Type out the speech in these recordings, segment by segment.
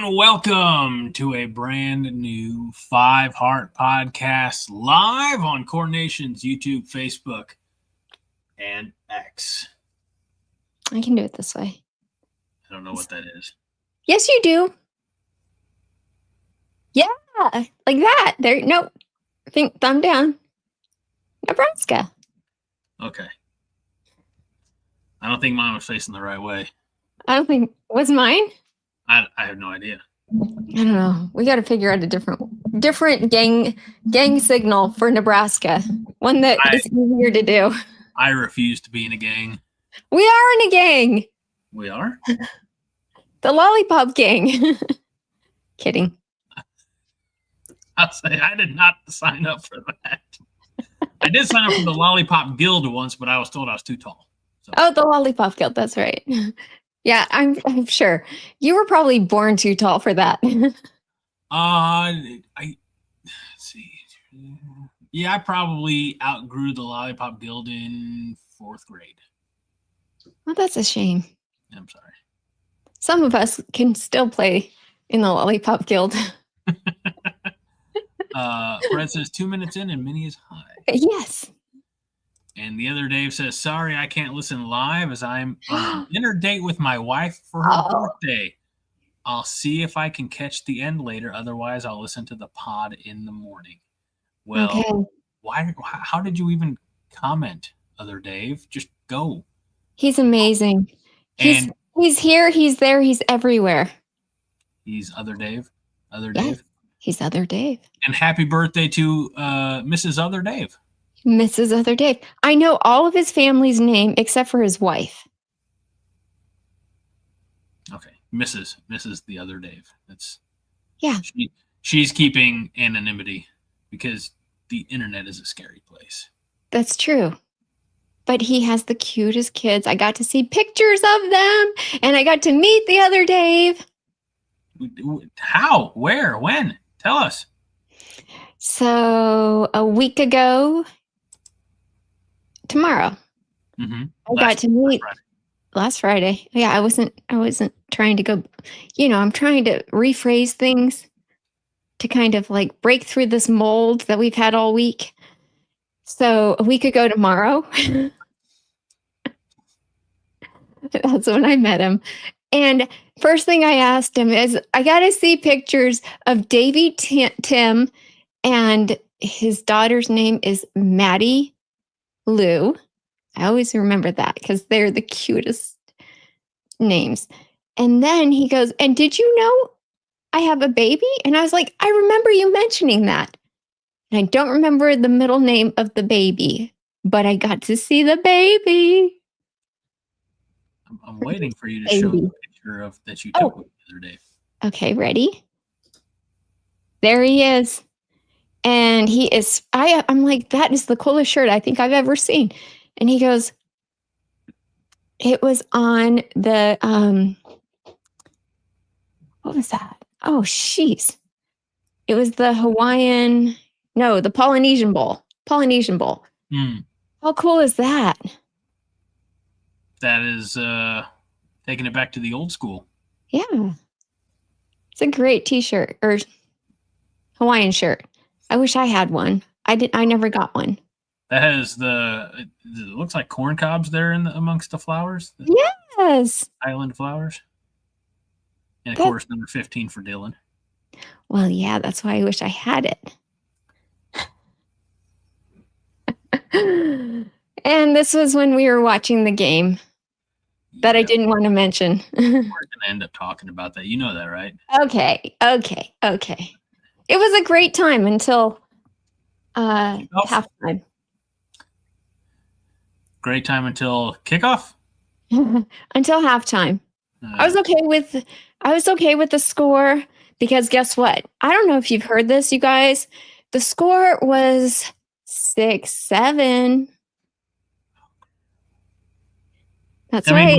And welcome to a brand new Five Heart Podcast live on Core Nation's YouTube, Facebook, and X. I can do it this way. I don't know what that is. Yes, you do. Yeah, like that. There, no, thumb down. Nebraska. Okay. I don't think mine was facing the right way. I don't think, was mine? I have no idea. I don't know. We got to figure out a different gang signal for Nebraska. One that is easier to do. I refuse to be in a gang. We are in a gang. We are? The Lollipop Gang. Kidding. I'll say I did not sign up for that. I did sign up for the Lollipop Guild once, but I was told I was too tall. So. Oh, the Lollipop Guild. That's right. Yeah, I'm sure. You were probably born too tall for that. Let's see. Yeah, I probably outgrew the Lollipop Guild in 4th grade. Well, that's a shame. I'm sorry. Some of us can still play in the Lollipop Guild. Fred says 2 minutes in and Minnie is high. Yes. And the other Dave says, sorry, I can't listen live as I'm on a dinner date with my wife for her birthday. I'll see if I can catch the end later. Otherwise, I'll listen to the pod in the morning. Well, okay. How did you even comment, other Dave? Just go. He's amazing. He's here. He's there. He's everywhere. He's other Dave. Other Dave. He's other Dave. And happy birthday to Mrs. Other Dave. Mrs. Other Dave. I know all of his family's name except for his wife. Okay, Mrs. the Other Dave. That's She's keeping anonymity because the internet is a scary place. That's true. But he has the cutest kids. I got to see pictures of them, and I got to meet the other Dave. How? Where? When? Tell us. So a week ago. Tomorrow. Mm-hmm. I got to meet last Friday. Yeah, I wasn't trying to go, I'm trying to rephrase things to kind of like break through this mold that we've had all week. So a week ago tomorrow, that's when I met him. And first thing I asked him is, I got to see pictures of Davy Tim, and his daughter's name is Maddie Lou. I always remember that because they're the cutest names. And then he goes, and did you know I have a baby? And I was like, I remember you mentioning that. And I don't remember the middle name of the baby, but I got to see the baby. I'm waiting for you to show the picture of that you took the other day. Okay, ready? There he is. And he is, I'm like, that is the coolest shirt I think I've ever seen. And he goes, it was on the, what was that? Oh, jeez. It was the the Polynesian Bowl. How cool is that? That is taking it back to the old school. Yeah. It's a great t-shirt or Hawaiian shirt. I wish I had one. I never got one. That has it looks like corn cobs there amongst the flowers. Yes. Island flowers. And of course, number 15 for Dylan. Well, yeah, that's why I wish I had it. And this was when we were watching the game that I didn't want to mention. We're going to end up talking about that. You know that, right? Okay. It was a great time until halftime. Great time until kickoff? Until halftime. I was okay with the score because guess what? I don't know if you've heard this, you guys. The score was 6-7. That's right.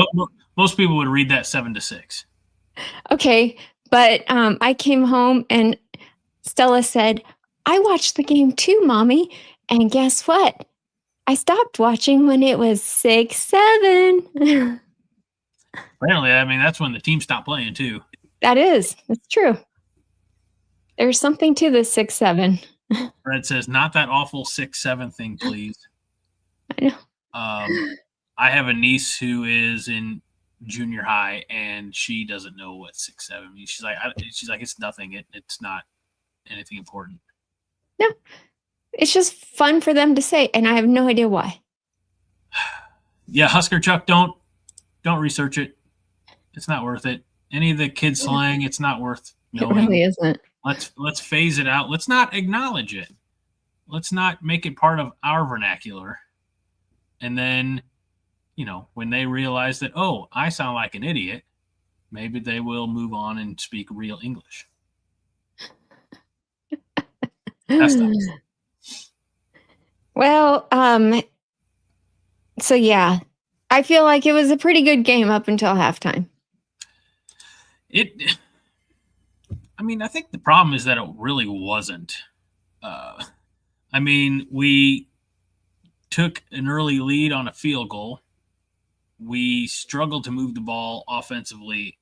Most people would read that 7-6. Okay, but I came home and Stella said, I watched the game too, Mommy. And guess what? I stopped watching when it was 6-7. Apparently, I mean, that's when the team stopped playing too. That's true. There's something to the 6-7. Fred says, not that awful 6-7 thing, please. I know. I have a niece who is in junior high, and she doesn't know what 6-7 means. She's like, it's nothing. It's not anything important. No, it's just fun for them to say, and I have no idea why. Yeah, Husker Chuck, don't research it. It's not worth it. Any of the kids slang, it's not worth knowing. It really isn't. Let's phase it out. Let's not acknowledge it. Let's not make it part of our vernacular. And then, when they realize that, oh, I sound like an idiot, maybe they will move on and speak real English. That's tough. Well, so yeah, I feel like it was a pretty good game up until halftime. I think the problem is that it really wasn't. We took an early lead on a field goal. We struggled to move the ball offensively.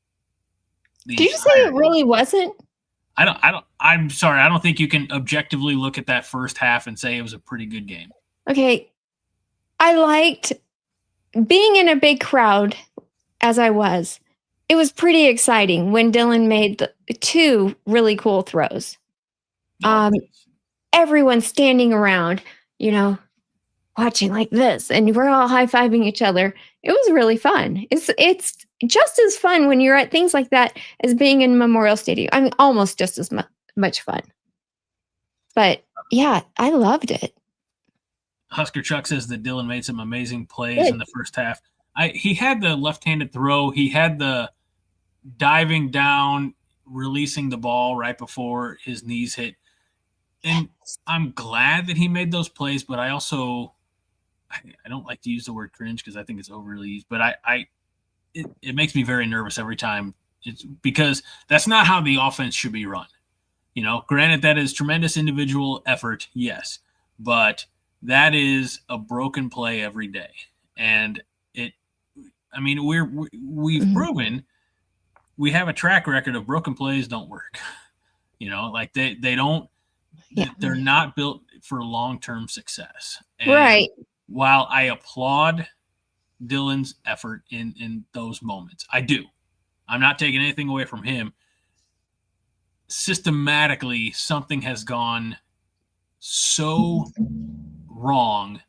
Did you say it really wasn't? I'm sorry. I don't think you can objectively look at that first half and say it was a pretty good game. Okay. I liked being in a big crowd as I was. It was pretty exciting when Dylan made 2 really cool throws. Everyone standing around, watching like this, and we're all high-fiving each other. It was really fun. It's just as fun when you're at things like that as being in Memorial Stadium. I mean, almost just as much fun. But yeah, I loved it. Husker Chuck says that Dylan made some amazing plays in the first half. He had the left-handed throw. He had the diving down, releasing the ball right before his knees hit. And I'm glad that he made those plays, but I also I don't like to use the word cringe because I think it's overly used, but it makes me very nervous every time. It's because that's not how the offense should be run. Granted, that is tremendous individual effort, yes, but that is a broken play every day. And we've proven we have a track record of broken plays don't work. They don't. Yeah. They're not built for long-term success. And right. While I applaud Dylan's effort in those moments, I do. I'm not taking anything away from him. Systematically, something has gone so wrong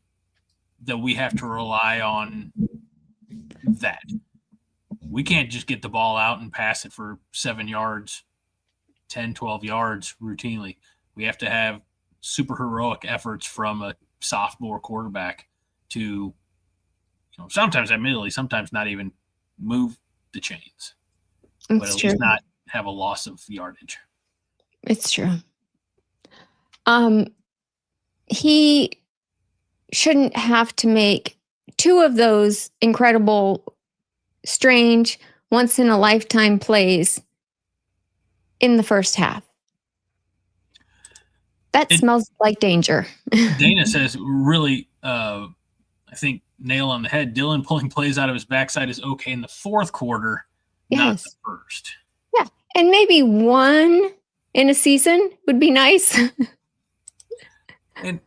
that we have to rely on that. We can't just get the ball out and pass it for 7 yards, 10, 12 yards routinely. We have to have super heroic efforts from a sophomore quarterback to, sometimes admittedly, sometimes not even move the chains, but at least not have a loss of yardage. It's true. He shouldn't have to make 2 of those incredible, strange, once-in-a-lifetime plays in the first half. That smells like danger. Dana says, really, I think, nail on the head. Dylan pulling plays out of his backside is okay in the fourth quarter, not the first. Yeah, and maybe 1 in a season would be nice. And,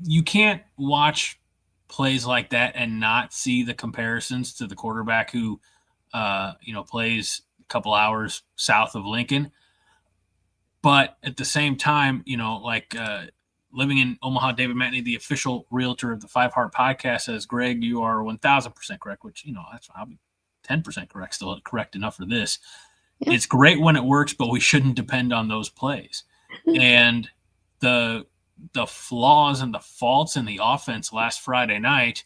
you can't watch plays like that and not see the comparisons to the quarterback who, plays couple hours south of Lincoln. But at the same time, living in Omaha, David Matney, the official realtor of the 5 Heart Podcast, says, Greg, you are 1,000% correct, which, that's I'll be 10% correct, still correct enough for this. Yeah. It's great when it works, but we shouldn't depend on those plays. And the flaws and the faults in the offense last Friday night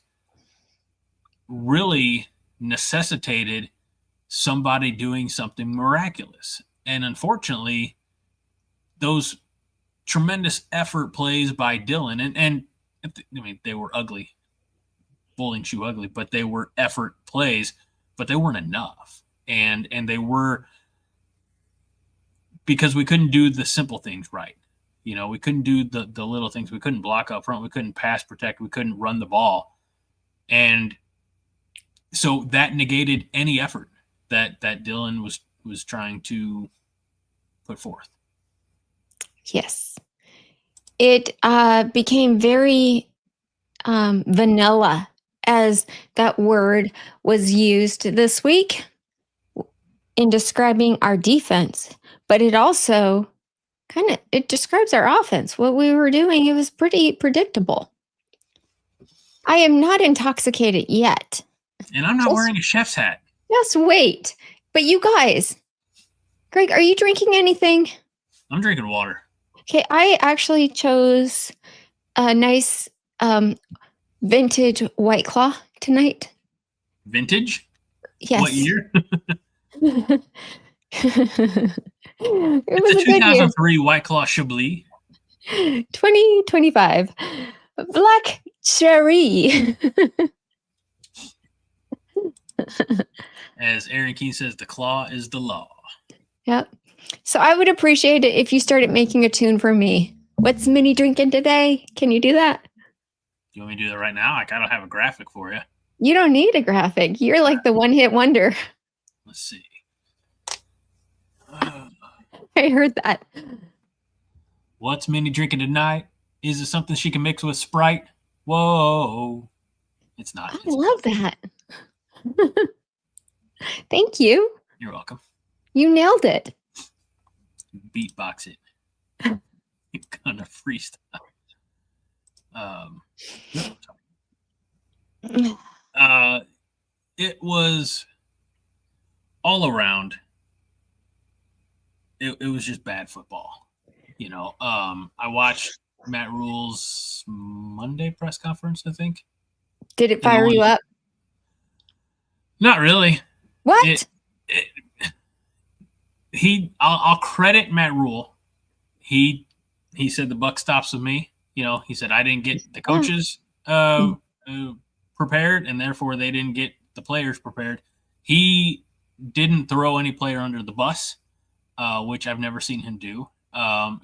really necessitated somebody doing something miraculous. And unfortunately, those tremendous effort plays by Dylan, and they were ugly, bowling shoe ugly, but they were effort plays, but they weren't enough. And they were because we couldn't do the simple things right. We couldn't do the little things. We couldn't block up front. We couldn't pass protect. We couldn't run the ball. And So that negated any effort that Dylan was trying to put forth. Yes. It became very vanilla as that word was used this week in describing our defense, but it also it describes our offense. What we were doing, it was pretty predictable. I am not intoxicated yet. And I'm not wearing a chef's hat. Just wait. But you guys, Greg, are you drinking anything? I'm drinking water. Okay, I actually chose a nice vintage White Claw tonight. Vintage? Yes. What year? It was a 2003 White Claw Chablis. 2025. Black cherry. As Aaron Keene says, the claw is the law. Yep. So I would appreciate it if you started making a tune for me. What's Minnie drinking today? Can you do that? You want me to do that right now? I don't have a graphic for you. You don't need a graphic. You're like the one-hit wonder. Let's see. I heard that. What's Minnie drinking tonight? Is it something she can mix with Sprite? Whoa. It's not. I love that. Thank you. You're welcome. You nailed it. Beatbox it. You're gonna freestyle. It was all around. It was just bad football. You know, I watched Matt Rule's Monday press conference, I think. Did it fire you up? Not really. What? I'll credit Matt Rule. He said the buck stops with me. You know, he said I didn't get the coaches prepared, and therefore they didn't get the players prepared. He didn't throw any player under the bus, which I've never seen him do.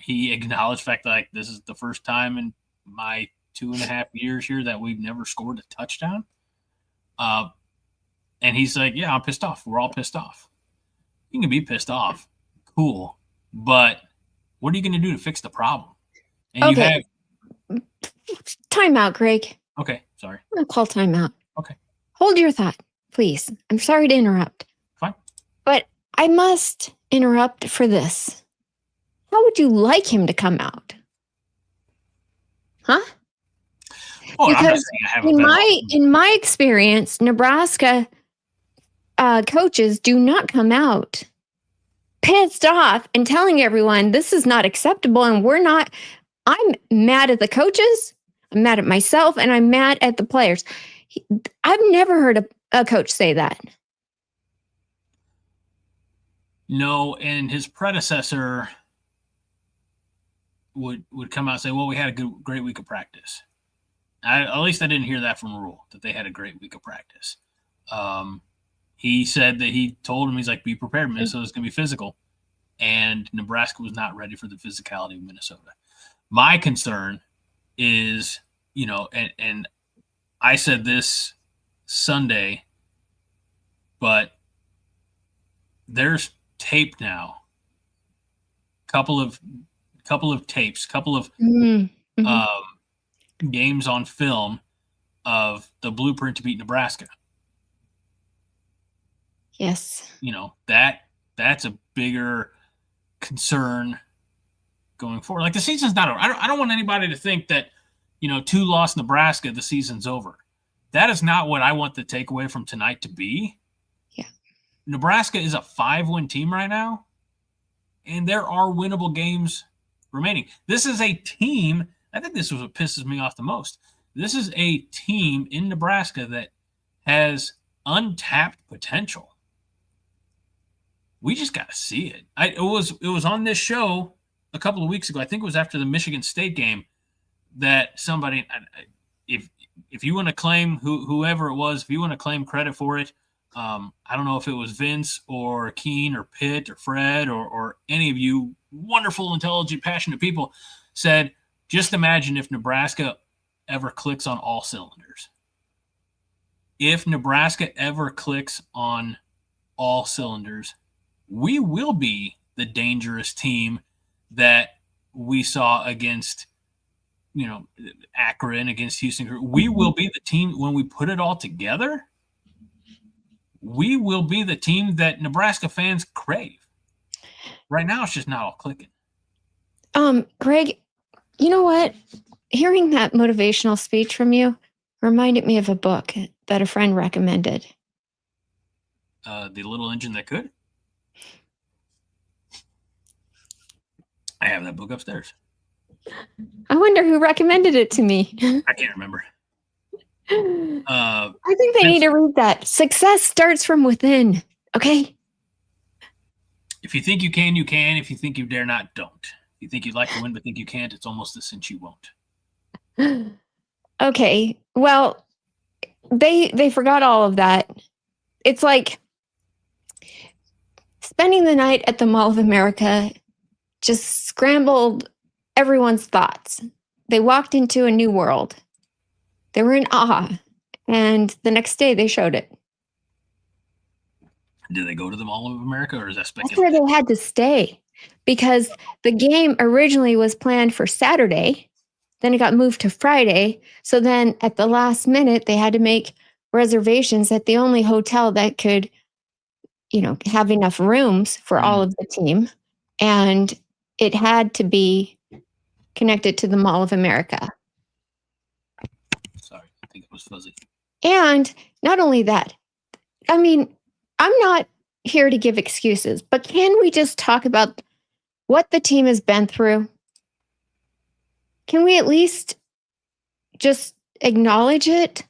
He acknowledged the fact that this is the first time in my 2.5 years here that we've never scored a touchdown. And he's like, yeah, I'm pissed off. We're all pissed off. You can be pissed off. Cool. But what are you going to do to fix the problem? And okay. Timeout, Greg. Okay. Sorry. I'm going to call timeout. Okay. Hold your thought, please. I'm sorry to interrupt. Fine. But I must interrupt for this. How would you like him to come out? Huh? Oh, because in my experience, Nebraska coaches do not come out pissed off and telling everyone this is not acceptable and I'm mad at the coaches, I'm mad at myself, and I'm mad at the players. I've never heard a coach say that. No, and his predecessor would come out and say, well, we had a great week of practice. At least I didn't hear that from Rule, that they had a great week of practice. He said that he told him, he's like, be prepared, Minnesota's going to be physical. And Nebraska was not ready for the physicality of Minnesota. My concern is, you know, and I said this Sunday, but there's tape now. Couple of tapes, couple of games on film of the blueprint to beat Nebraska. Yes. You know, that's a bigger concern going forward. Like, the season's not over. I don't want anybody to think that, you know, 2-loss Nebraska, the season's over. That is not what I want the takeaway from tonight to be. Yeah. Nebraska is a 5-win team right now, and there are winnable games remaining. This is a team, I think this is what pisses me off the most. This is a team in Nebraska that has untapped potential. We just got to see it. It was on this show a couple of weeks ago. I think it was after the Michigan State game that somebody, if you want to claim whoever it was, if you want to claim credit for it, I don't know if it was Vince or Keene or Pitt or Fred or any of you wonderful, intelligent, passionate people said, just imagine if Nebraska ever clicks on all cylinders. if Nebraska ever clicks on all cylinders, we will be the dangerous team that we saw against, Akron, against Houston. We will be the team when we put it all together. We will be the team that Nebraska fans crave. Right now, it's just not all clicking. Greg, you know what? Hearing that motivational speech from you reminded me of a book that a friend recommended. The Little Engine That Could. I have that book upstairs. I wonder who recommended it to me. I can't remember. I think they need to read that. Success starts from within. Okay. If you think you can, you can. If you think you dare not, don't. If you think you'd like to win but think you can't, it's almost a cinch you won't. Okay. Well, they forgot all of that. It's like spending the night at the Mall of America just scrambled everyone's thoughts. They walked into a new world. They were in awe. And the next day they showed it. Did they go to the Mall of America, or is that That's speculation? where they had to stay because the game originally was planned for Saturday. Then it got moved to Friday. So then at the last minute, they had to make reservations at the only hotel that could, have enough rooms for all of the team. And it had to be connected to the Mall of America. Sorry, I think it was fuzzy. And not only that, I mean, I'm not here to give excuses, but can we just talk about what the team has been through? Can we at least just acknowledge it?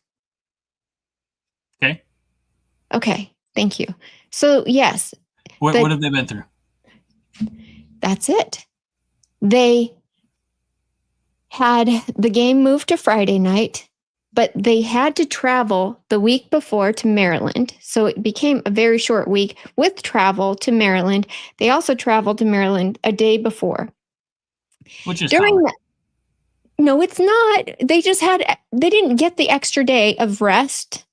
Okay. Okay, thank you. So, yes. What have they been through? That's it. They had the game moved to Friday night, but they had to travel the week before to Maryland. So it became a very short week with travel to Maryland. They also traveled to Maryland a day before. Which is during that. No, it's not. They didn't get the extra day of rest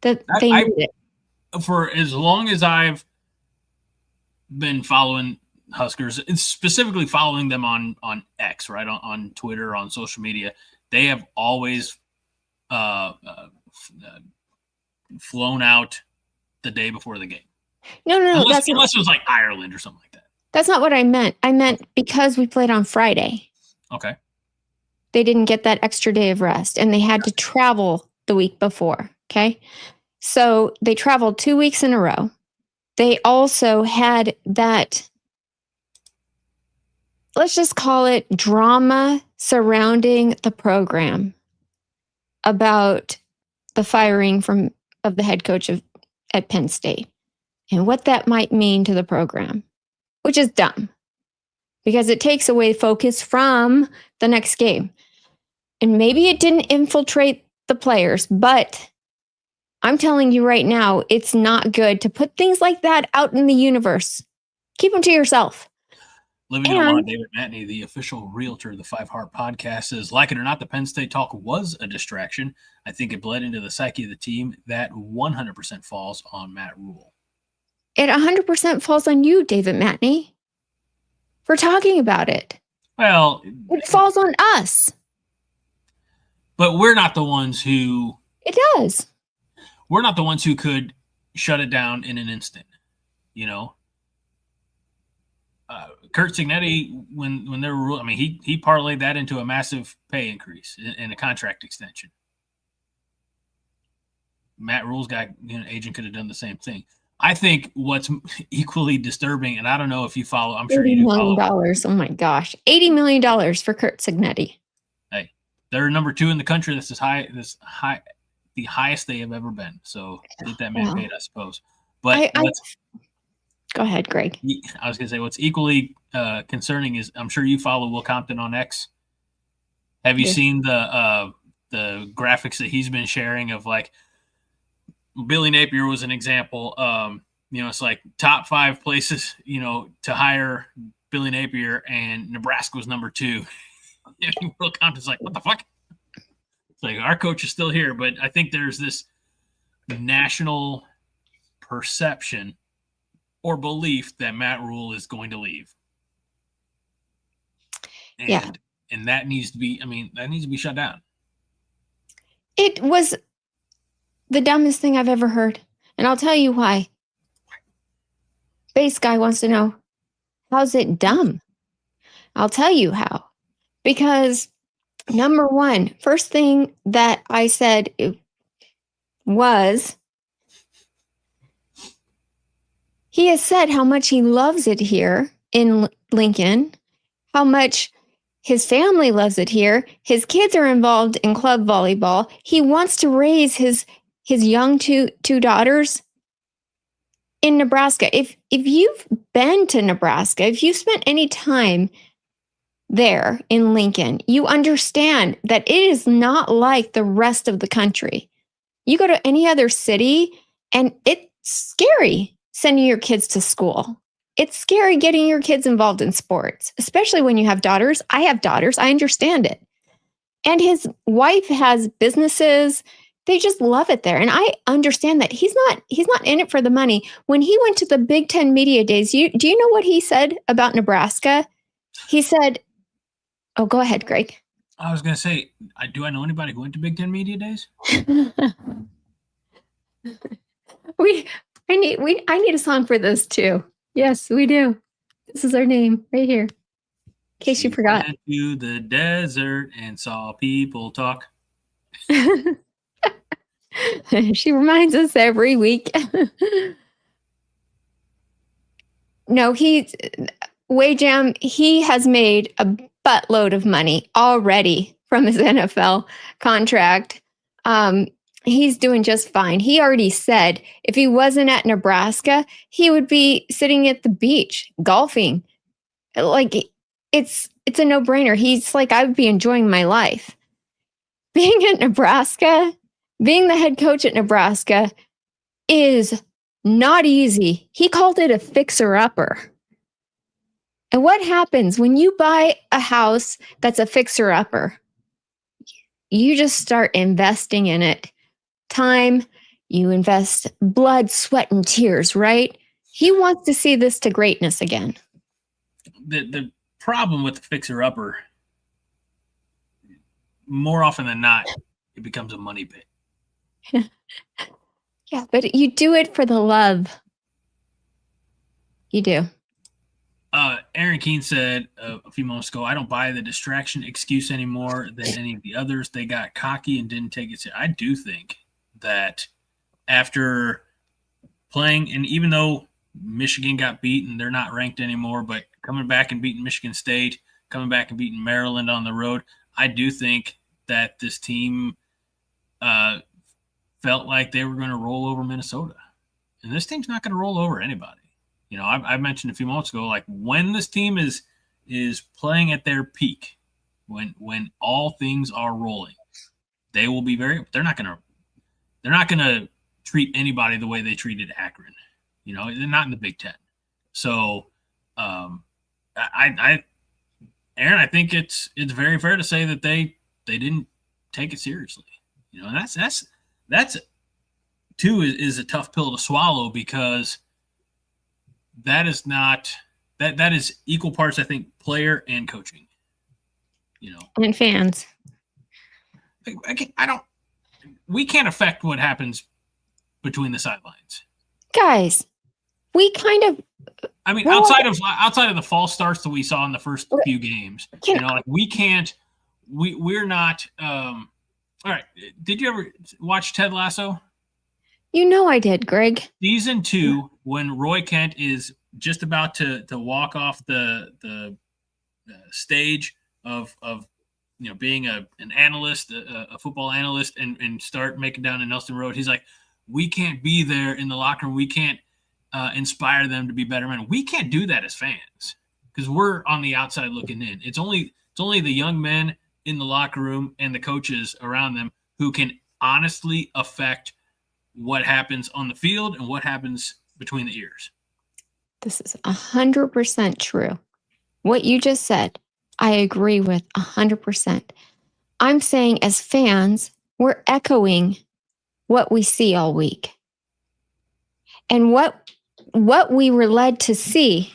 that they needed. For as long as I've been following Huskers, specifically following them on X, right, on Twitter, on social media, they have always flown out the day before the game. No. Unless it was like Ireland or something like that. That's not what I meant. I meant because we played on Friday. Okay. They didn't get that extra day of rest, and they had to travel the week before. Okay. So they traveled 2 weeks in a row. They also had that, let's just call it drama surrounding the program about the firing of the head coach at Penn State and what that might mean to the program, which is dumb because it takes away focus from the next game. And maybe it didn't infiltrate the players, but I'm telling you right now, it's not good to put things like that out in the universe. Keep them to yourself. Living in Omaha, David Matney, the official realtor of the Five Heart Podcast, says, like it or not, the Penn State talk was a distraction. I think it bled into the psyche of the team. That 100% falls on Matt Rule. It 100% falls on you, David Matney, for talking about it. Well, it falls on us. But we're not the ones who... It does. We're not the ones who could shut it down in an instant, Kurt Signetti, when there were, he parlayed that into a massive pay increase and a contract extension. Matt Rule's guy, agent could have done the same thing. I think what's equally disturbing, and I don't know if you follow, I'm sure you do follow. $80 million. Oh my gosh. $80 million for Kurt Signetti. Hey, they're number 2 in the country. That's the highest they have ever been. So get that man paid, I suppose. But go ahead, Greg. I was going to say what's equally concerning is I'm sure you follow Will Compton on X. Have you seen the graphics that he's been sharing of like Billy Napier was an example. It's like top 5 places, to hire Billy Napier, and Nebraska was number 2. Will Compton's like, what the fuck? It's like our coach is still here, but I think there's this national perception or belief that Matt Rule is going to leave. And that needs to be, that needs to be shut down. It was the dumbest thing I've ever heard. And I'll tell you why. Base guy wants to know, how's it dumb? I'll tell you how. Because number one, first thing that I said was, he has said how much he loves it here in Lincoln, how much his family loves it here. His kids are involved in club volleyball. He wants to raise his young two daughters in Nebraska. If you've been to Nebraska, if you've spent any time there in Lincoln, you understand that it is not like the rest of the country. You go to any other city and it's scary sending your kids to school. It's scary getting your kids involved in sports, especially when you have daughters. I have daughters. I understand it. And his wife has businesses. They just love it there. And I understand that he's not in it for the money. When he went to the Big Ten Media Days, do you know what he said about Nebraska? He said, oh, go ahead, Greg. I was going to say, do I know anybody who went to Big Ten Media Days? I need a song for this too. Yes, we do. This is our name right here. In case you forgot. Went to the desert and saw people talk. She reminds us every week. No, Way Jam, he has made a buttload of money already from his NFL contract. He's doing just fine. He already said if he wasn't at Nebraska, he would be sitting at the beach, golfing. Like, it's a no-brainer. He's like, I would be enjoying my life. Being at Nebraska, being the head coach at Nebraska is not easy. He called it a fixer-upper. And what happens when you buy a house that's a fixer-upper? You just start investing in it. Time, you invest blood, sweat, and tears, right? He wants to see this to greatness again. The problem with the fixer-upper, more often than not, it becomes a money pit. Yeah, but you do it for the love. You do. Aaron Keene said a few moments ago, I don't buy the distraction excuse anymore than any of the others. They got cocky and didn't take it seriously. I do think that after playing, and even though Michigan got beaten, they're not ranked anymore, but coming back and beating Michigan State, coming back and beating Maryland on the road, I do think that this team felt like they were going to roll over Minnesota. And this team's not going to roll over anybody. You know, I mentioned a few moments ago, like when this team is playing at their peak, when all things are rolling, they will be they're not gonna treat anybody the way they treated Akron. You know, they're not in the Big Ten. So Aaron, I think it's very fair to say that they didn't take it seriously. You know, and that's too is a tough pill to swallow, because that is not that is equal parts, I think, player and coaching. You know, and fans. We can't affect what happens between the sidelines. Guys, we kind of. I mean, outside of the false starts that we saw in the first few games, you know, like we can't. We're not. All right. Did you ever watch Ted Lasso? You know I did, Greg. Season 2, when Roy Kent is just about to walk off the stage of you know, being an analyst, a football analyst, and start making down to Nelson Road, he's like, we can't be there in the locker room. We can't inspire them to be better men. We can't do that as fans because we're on the outside looking in. It's only the young men in the locker room and the coaches around them who can honestly affect what happens on the field and what happens between the ears. This is 100% true. What you just said, I agree with 100%. I'm saying as fans, we're echoing what we see all week. And what we were led to see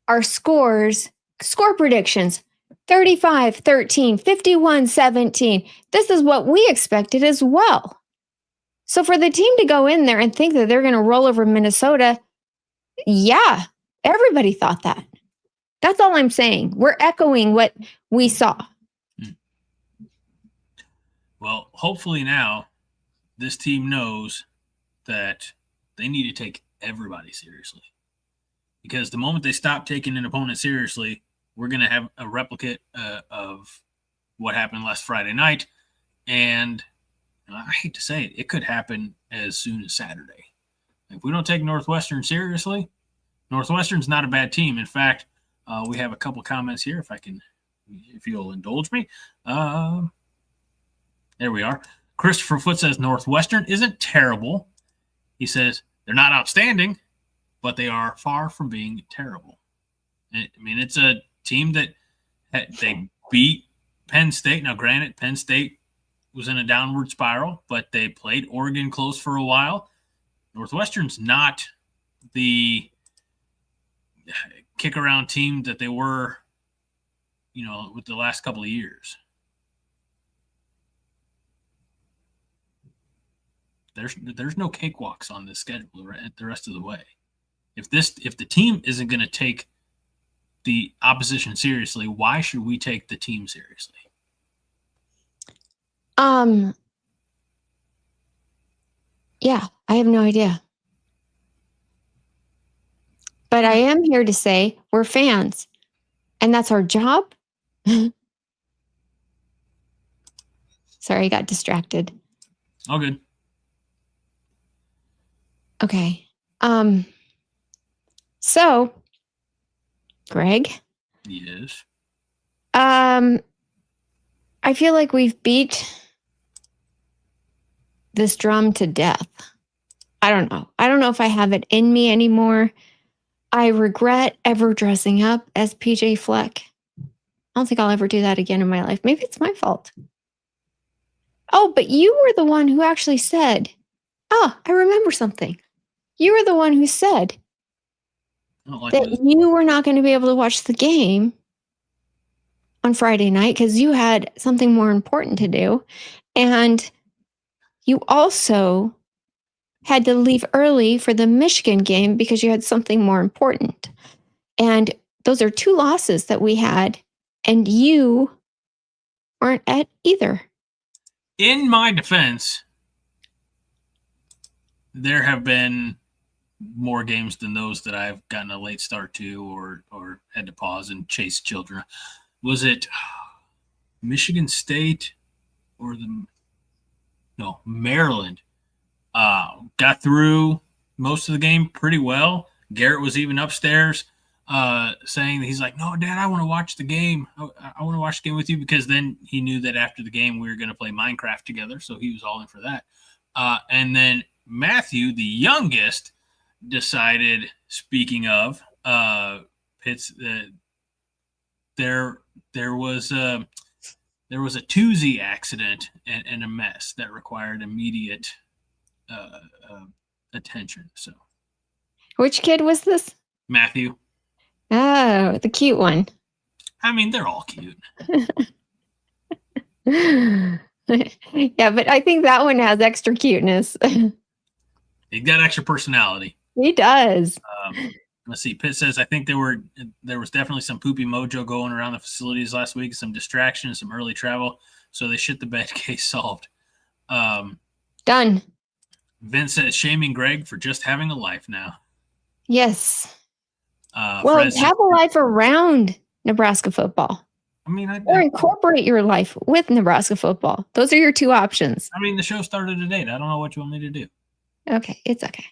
are score predictions. 35-13, 51-17. This is what we expected as well. So for the team to go in there and think that they're going to roll over Minnesota, yeah, everybody thought that. That's all I'm saying. We're echoing what we saw. Well, hopefully now this team knows that they need to take everybody seriously. Because the moment they stop taking an opponent seriously, we're going to have a replicate of what happened last Friday night. And I hate to say it, it could happen as soon as Saturday. If we don't take Northwestern seriously, Northwestern's not a bad team. In fact, we have a couple comments here, if you'll indulge me. There we are. Christopher Foote says Northwestern isn't terrible. He says they're not outstanding, but they are far from being terrible. I mean, it's a team that they beat Penn State. Now, granted, Penn State was in a downward spiral, but they played Oregon close for a while. Northwestern's not the kick-around team that they were, with the last couple of years. There's no cakewalks on this schedule the rest of the way. If the team isn't going to take the opposition seriously, why should we take the team seriously? Yeah, I have no idea. But I am here to say we're fans, and that's our job. Sorry, I got distracted. All good. Okay. So, Greg? Yes. I feel like we've beat this drum to death. I don't know. I don't know if I have it in me anymore. I regret ever dressing up as PJ Fleck. I don't think I'll ever do that again in my life. Maybe it's my fault. Oh, but you were the one who actually said, I remember something. You were the one who said that you were not going to be able to watch the game on Friday night because you had something more important to do. And you also had to leave early for the Michigan game because you had something more important. And those are two losses that we had, and you aren't at either. In my defense, there have been more games than those that I've gotten a late start to or had to pause and chase children. Was it Michigan State or Maryland? Got through most of the game pretty well. Garrett was even upstairs saying that he's like, no, Dad, I want to watch the game. I want to watch the game with you, because then he knew that after the game we were going to play Minecraft together, so he was all in for that. And then Matthew, the youngest, decided, speaking of Pitts, there was a Tuesday accident and a mess that required immediate attention. So, which kid was this? Matthew. Oh, the cute one. I mean, they're all cute. Yeah, but I think that one has extra cuteness. He got extra personality. He does. Let's see. Pitt says, I think there was definitely some poopy mojo going around the facilities last week, some distractions, some early travel. So they shit the bed. Case solved. Done. Vince says, shaming Greg for just having a life now. Yes. Well, have a life around Nebraska football. I mean, or incorporate your life with Nebraska football. Those are your two options. I mean, the show started today. I don't know what you want me to do. Okay, it's okay.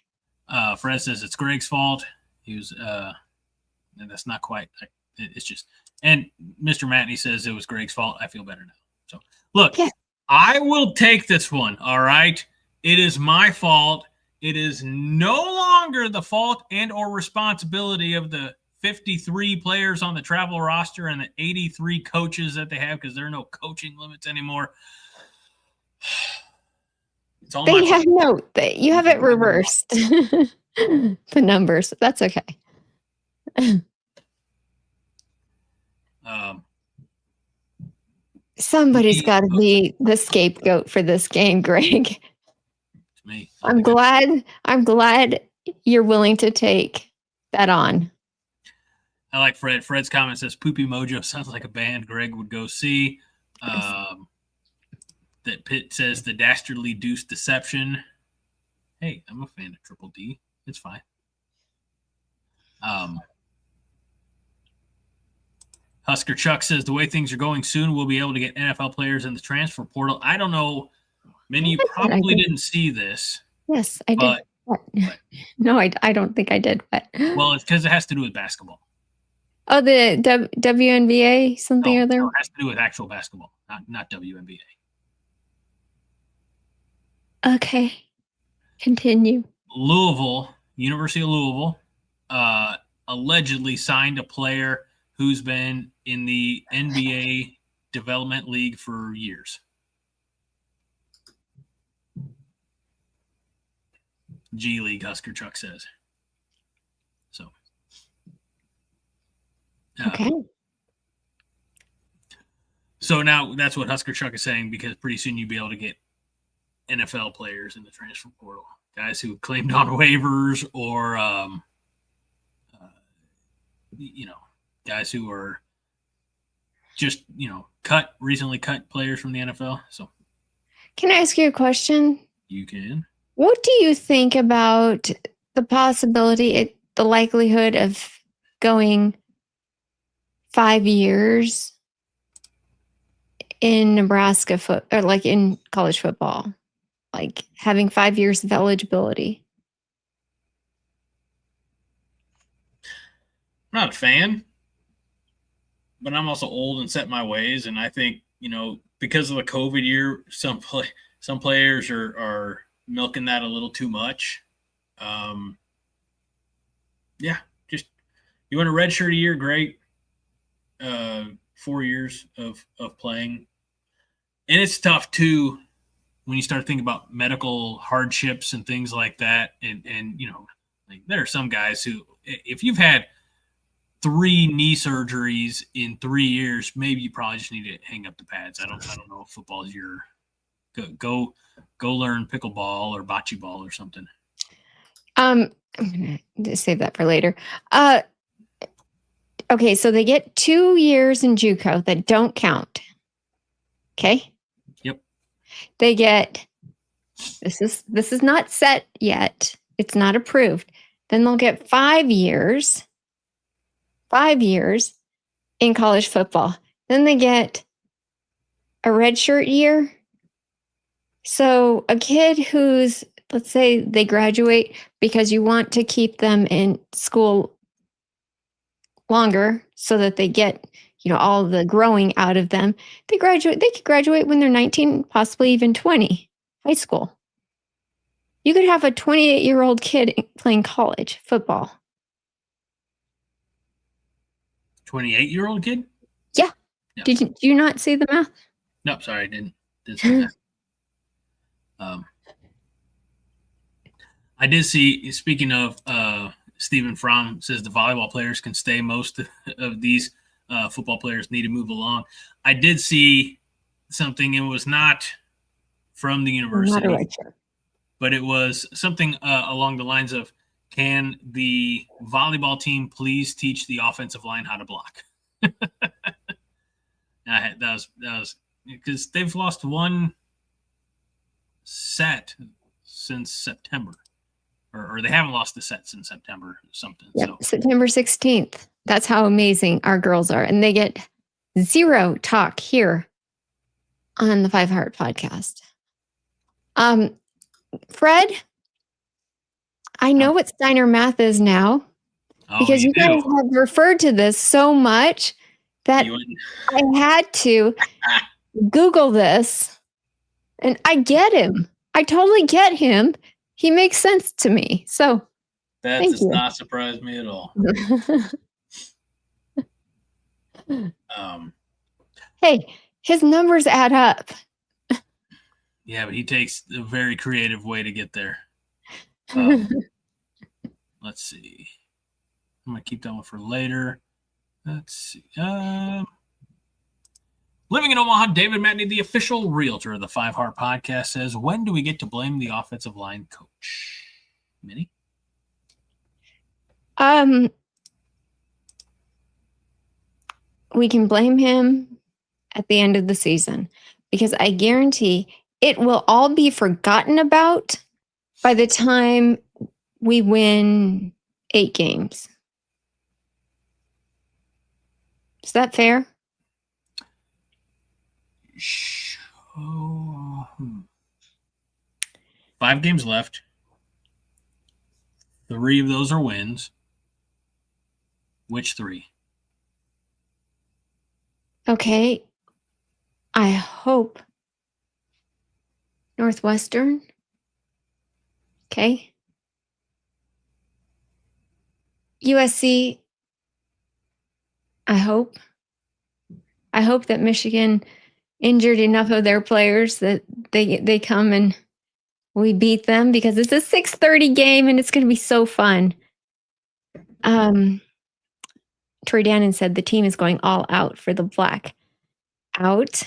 Fred says it's Greg's fault. He was, and that's not quite. It's just, and Mr. Matney says it was Greg's fault. I feel better now. So, look, yeah. I will take this one. All right, it is my fault. It is no longer the fault and or responsibility of the 53 players on the travel roster and the 83 coaches that they have, because there are no coaching limits anymore. It's all They have you have it reversed. The numbers. That's okay. Somebody's got to be the scapegoat for this game, Greg. It's me. I'm glad you're willing to take that on. I like Fred. Fred's comment says Poopy Mojo sounds like a band Greg would go see. That Pitt says the Dastardly Deuce Deception. Hey, I'm a fan of Triple D. It's fine. Husker Chuck says the way things are going soon, we'll be able to get NFL players in the transfer portal. I don't know. Minnie, you probably didn't see this. Yes, I did. But, no, I don't think I did. But well, it's because it has to do with basketball. Oh, the WNBA something or other? No, it has to do with actual basketball, not WNBA. Okay. Continue. Louisville, University of Louisville, allegedly signed a player who's been in the NBA Development League for years. G League, Husker Chuck says. So. Okay. So now that's what Husker Chuck is saying, because pretty soon you'll be able to get NFL players in the transfer portal. Guys who claimed on waivers or, guys who are just, recently cut players from the NFL. So, can I ask you a question? You can. What do you think about the possibility, the likelihood of going 5 years in Nebraska or like in college football, like having 5 years of eligibility? I'm not a fan, but I'm also old and set in my ways. And I think, because of the COVID year, some players are milking that a little too much. Just you want a redshirt a year, great. 4 years of playing. And it's tough too when you start thinking about medical hardships and things like that. And like there are some guys who, if you've had 3 knee surgeries in 3 years, maybe you probably just need to hang up the pads. I don't know if football is your go learn pickleball or bocce ball or something. I'm gonna save that for later. Okay, so they get 2 years in JUCO that don't count. Okay. Yep. They get this is not set yet. It's not approved. Then they'll get 5 years. 5 years in college football. Then they get a redshirt year. So a kid who's, let's say they graduate because you want to keep them in school longer so that they get, all the growing out of them. They could graduate when they're 19, possibly even 20, high school. You could have a 28-year-old kid playing college football. 28-year-old kid? Yeah. Yep. Did you not see the math? No, sorry, I didn't see that. I did see, speaking of Stephen Fromm says the volleyball players can stay. Most of these football players need to move along. I did see something. It was not from the university, but it was something along the lines of, can the volleyball team please teach the offensive line how to block? That was because they've lost one set since September. Or they haven't lost the set since September or something. Yep, so. September 16th. That's how amazing our girls are. And they get 0 talk here on the 5 Heart podcast. Fred, I know what Steiner math is now because you guys have referred to this so much that I had to Google this. And I get him. I totally get him. He makes sense to me. So that does not surprise me at all. Hey, his numbers add up. Yeah, but he takes a very creative way to get there. Let's see. I'm going to keep that one for later. Let's see. Living in Omaha, David Matney, the official realtor of the 5 Heart Podcast, says, when do we get to blame the offensive line coach? Minnie? We can blame him at the end of the season because I guarantee it will all be forgotten about by the time we win 8 games. Is that fair? Oh, 5 games left. 3 of those are wins. Which 3? Okay. I hope Northwestern. Okay. USC. I hope that Michigan injured enough of their players that they come and we beat them because it's a 6:30 game and it's going to be so fun. Troy Dannon said the team is going all out for the black out,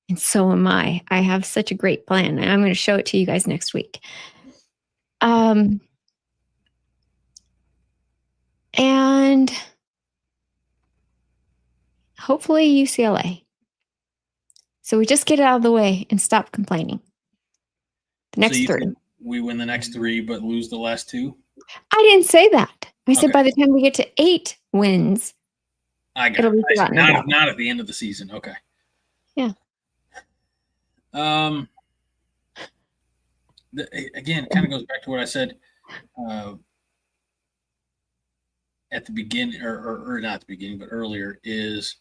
and so am I. I have such a great plan, and I'm going to show it to you guys next week. And hopefully UCLA. So we just get it out of the way and stop complaining. The next 3. We win the next 3, but lose the last 2? I didn't say that. I said by the time we get to 8 wins, I got it. Not at the end of the season. Okay. Yeah. Again, it kind of goes back to what I said at the beginning, or not the beginning, but earlier, is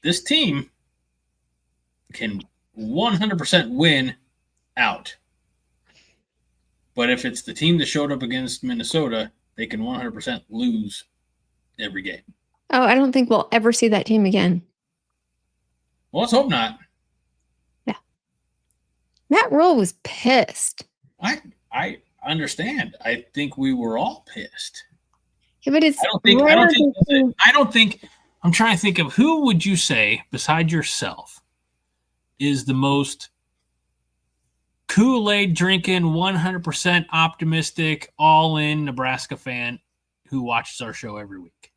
this team can 100% win out. But if it's the team that showed up against Minnesota, they can 100% lose every game. Oh, I don't think we'll ever see that team again. Well, let's hope not. Yeah. Matt Rule was pissed. I understand. I think we were all pissed. Yeah, but it's I don't think I'm trying to think of who would you say besides yourself is the most Kool-Aid drinking, 100% optimistic, all-in Nebraska fan who watches our show every week.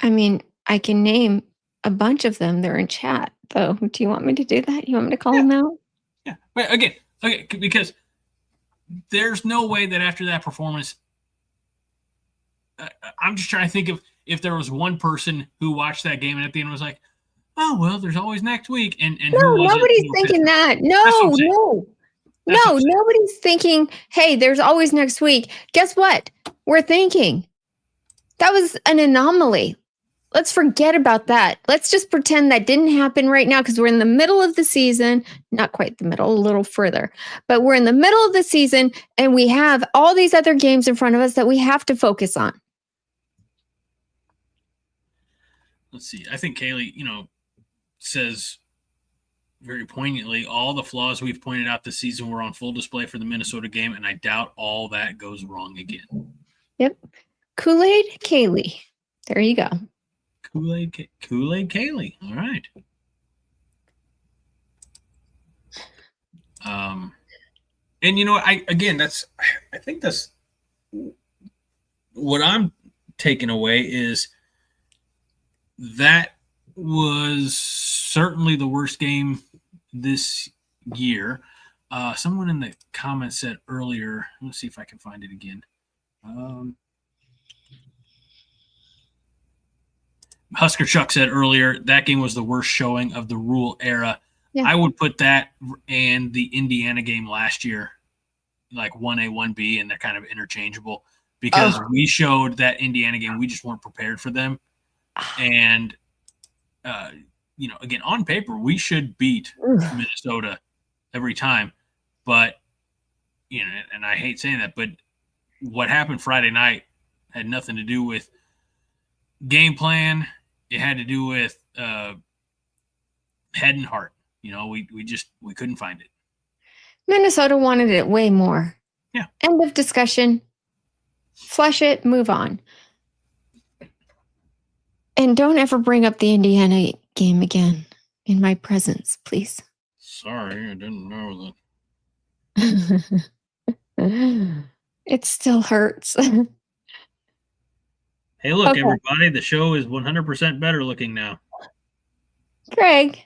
I mean, I can name a bunch of them. They're in chat, though. Do you want me to do that? You want me to call them out? Yeah. But again, because there's no way that after that performance, I'm just trying to think of if there was one person who watched that game and at the end was like, oh, well, there's always next week. And no, nobody's thinking that. No, nobody's thinking, hey, there's always next week. Guess what? We're thinking that was an anomaly. Let's forget about that. Let's just pretend that didn't happen right now because we're in the middle of the season. Not quite the middle, a little further. But we're in the middle of the season, and we have all these other games in front of us that we have to focus on. Let's see. I think Kaylee, says very poignantly, all the flaws we've pointed out this season were on full display for the Minnesota game, and I doubt all that goes wrong again. Yep. Kool-Aid Kaylee. There you go. Kool-Aid Kaylee. All right. And I think that's what I'm taking away is that was certainly the worst game this year. Someone in the comments said earlier, let's see if I can find it again. Husker Chuck said earlier that game was the worst showing of the Rule era. Yeah. I would put that and the Indiana game last year, like 1A, 1B, and they're kind of interchangeable because we showed that Indiana game. We just weren't prepared for them. And, again, on paper, we should beat Minnesota every time. But, and I hate saying that, but what happened Friday night had nothing to do with game plan. It had to do with head and heart. We couldn't find it. Minnesota wanted it way more. Yeah. End of discussion. Flush it, move on. And don't ever bring up the Indiana game again in my presence, please. Sorry, I didn't know that. It still hurts. Hey, look, okay. Everybody, the show is 100% better looking now. Greg,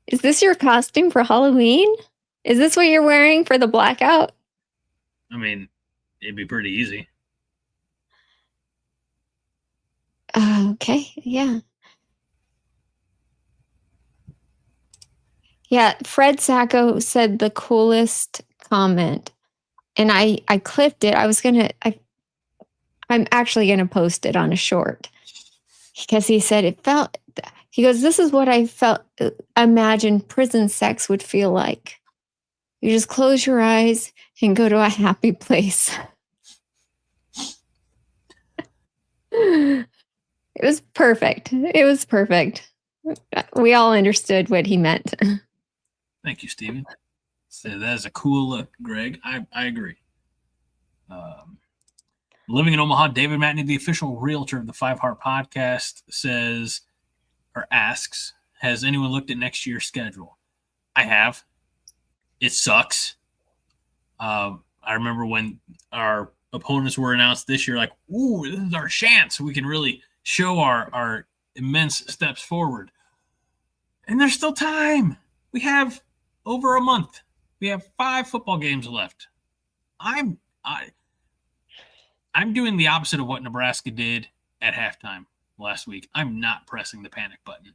is this your costume for Halloween? Is this what you're wearing for the blackout? I mean, it'd be pretty easy. Okay, yeah. Yeah, Fred Sacco said the coolest comment. And I clipped it. I'm actually going to post it on a short. Because he said he goes, this is what I imagine prison sex would feel like. You just close your eyes and go to a happy place. It was perfect. It was perfect. We all understood what he meant. Thank you, Stephen. So that is a cool look, Greg. I agree. Living in Omaha, David Matney, the official realtor of the Five Heart Podcast, asks, has anyone looked at next year's schedule? I have. It sucks. I remember when our opponents were announced this year, like, ooh, this is our chance. We can really show our immense steps forward. And there's still time. We have over a month. We have 5 football games left. I'm doing the opposite of what Nebraska did at halftime last week. I'm not pressing the panic button.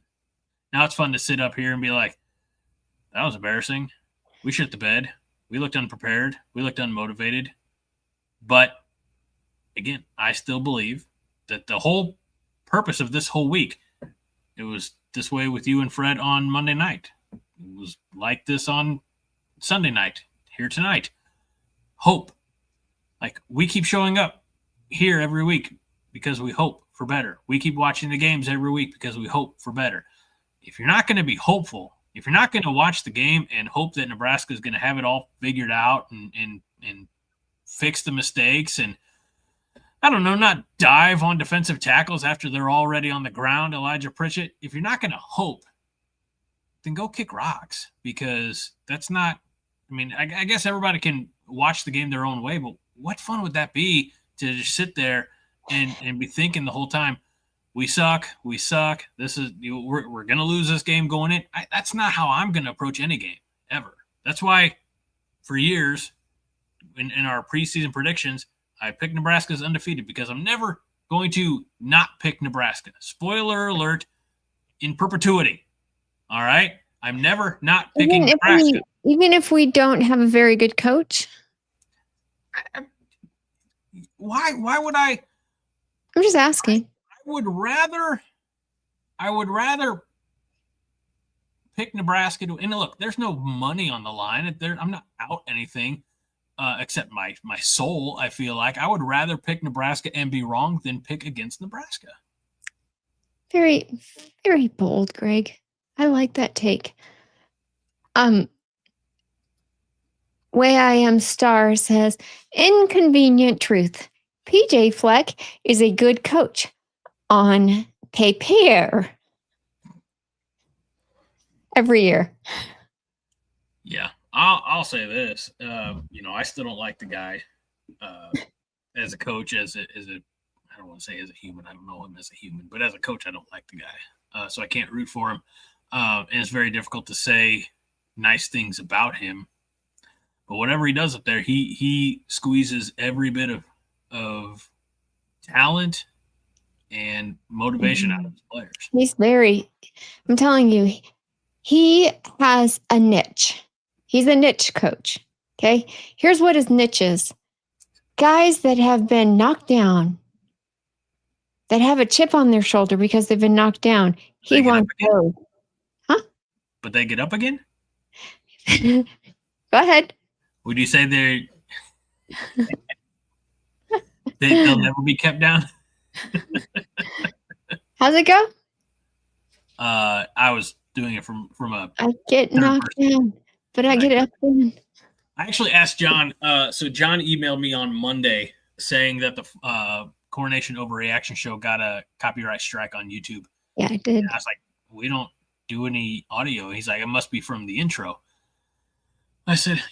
Now it's fun to sit up here and be like, that was embarrassing. We shit the bed. We looked unprepared. We looked unmotivated. But again, I still believe that the whole purpose of this whole week, it was this way with you and Fred on Monday night. It was like this on Sunday night, here tonight. Hope. Like, we keep showing up here every week because we hope for better. We keep watching the games every week because we hope for better. If you're not going to be hopeful, if you're not going to watch the game and hope that Nebraska is going to have it all figured out and fix the mistakes and, I don't know, not dive on defensive tackles after they're already on the ground, Elijah Pritchett, if you're not going to hope, then go kick rocks, because that's not – I mean, I guess everybody can watch the game their own way, but what fun would that be to just sit there and be thinking the whole time, we suck. This is we're going to lose this game going in. That's not how I'm going to approach any game ever. That's why for years in our preseason predictions, I picked Nebraska as undefeated, because I'm never going to not pick Nebraska. Spoiler alert, in perpetuity. All right? I'm never not picking Nebraska. Even if we don't have a very good coach? Why would I? I'm just asking. I would rather pick Nebraska to, and look, there's no money on the line. I'm not out anything except my soul. I feel like I would rather pick Nebraska and be wrong than pick against Nebraska. Very, very bold, Greg. I like that take. Way I Am Star says, inconvenient truth. PJ Fleck is a good coach on paper. Every year. Yeah, I'll say this. I still don't like the guy as a coach, as a I don't want to say as a human. I don't know him as a human, but as a coach, I don't like the guy. So I can't root for him. And it's very difficult to say nice things about him. But whatever he does up there, he squeezes every bit of talent and motivation out of his players. I'm telling you, he has a niche. He's a niche coach. Okay. Here's what his niche is. Guys that have been knocked down, that have a chip on their shoulder because they've been knocked down. He wants those. Huh? But they get up again? Go ahead. Would you say they'll never be kept down? How's it go? doing it from a. I get knocked down, but I get up. I actually asked John. So John emailed me on Monday saying that the Coronation Overreaction show got a copyright strike on YouTube. Yeah, I did. And I was like, we don't do any audio. He's like, it must be from the intro.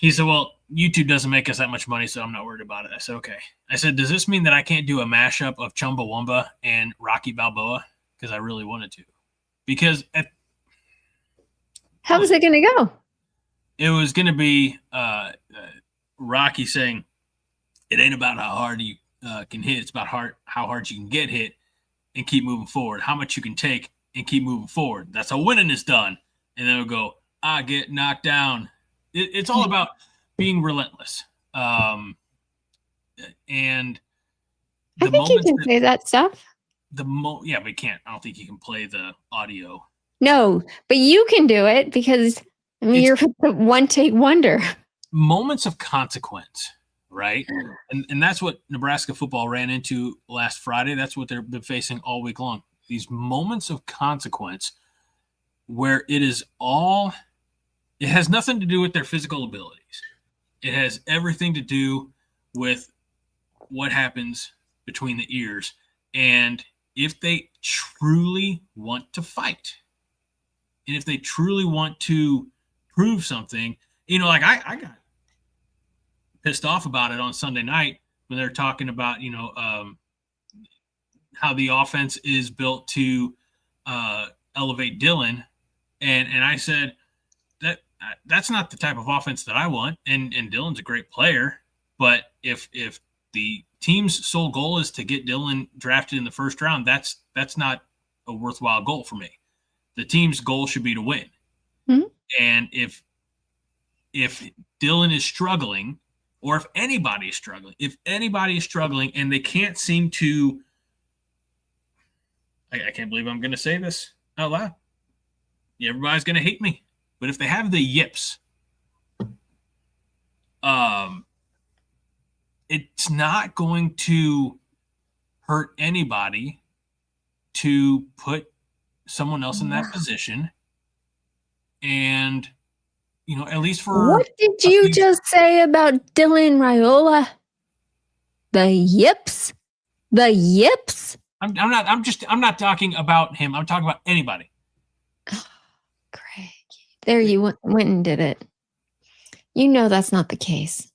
He said, well, YouTube doesn't make us that much money, so I'm not worried about it. I said, okay. I said, does this mean that I can't do a mashup of Chumbawamba and Rocky Balboa? Because I really wanted to. Because how was it going to go? It was going to be Rocky saying, it ain't about how hard you can hit. It's about how hard you can get hit and keep moving forward. How much you can take and keep moving forward. That's how winning is done. And then it'll go, I get knocked down. It's all about being relentless. And I think you can say that stuff. Yeah, but you can't. I don't think you can play the audio. No, but you can do it because you're the one take wonder. Moments of consequence, right? And that's what Nebraska football ran into last Friday. That's what they've been facing all week long. These moments of consequence where it has nothing to do with their physical abilities. It has everything to do with what happens between the ears. And if they truly want to fight, and if they truly want to prove something, like I got pissed off about it on Sunday night when they're talking about, how the offense is built to elevate Dylan. And I said, that's not the type of offense that I want. And Dylan's a great player, but if the team's sole goal is to get Dylan drafted in the first round, that's not a worthwhile goal for me. The team's goal should be to win. Mm-hmm. And if Dylan is struggling, or if anybody is struggling and they can't seem to, I can't believe I'm going to say this out loud. Everybody's going to hate me. But if they have the yips, it's not going to hurt anybody to put someone else in that position. And, at least for... What did you just say about Dylan Raiola? The yips? The yips? I'm not talking about him. I'm talking about anybody. Greg, there you went and did it. That's not the case.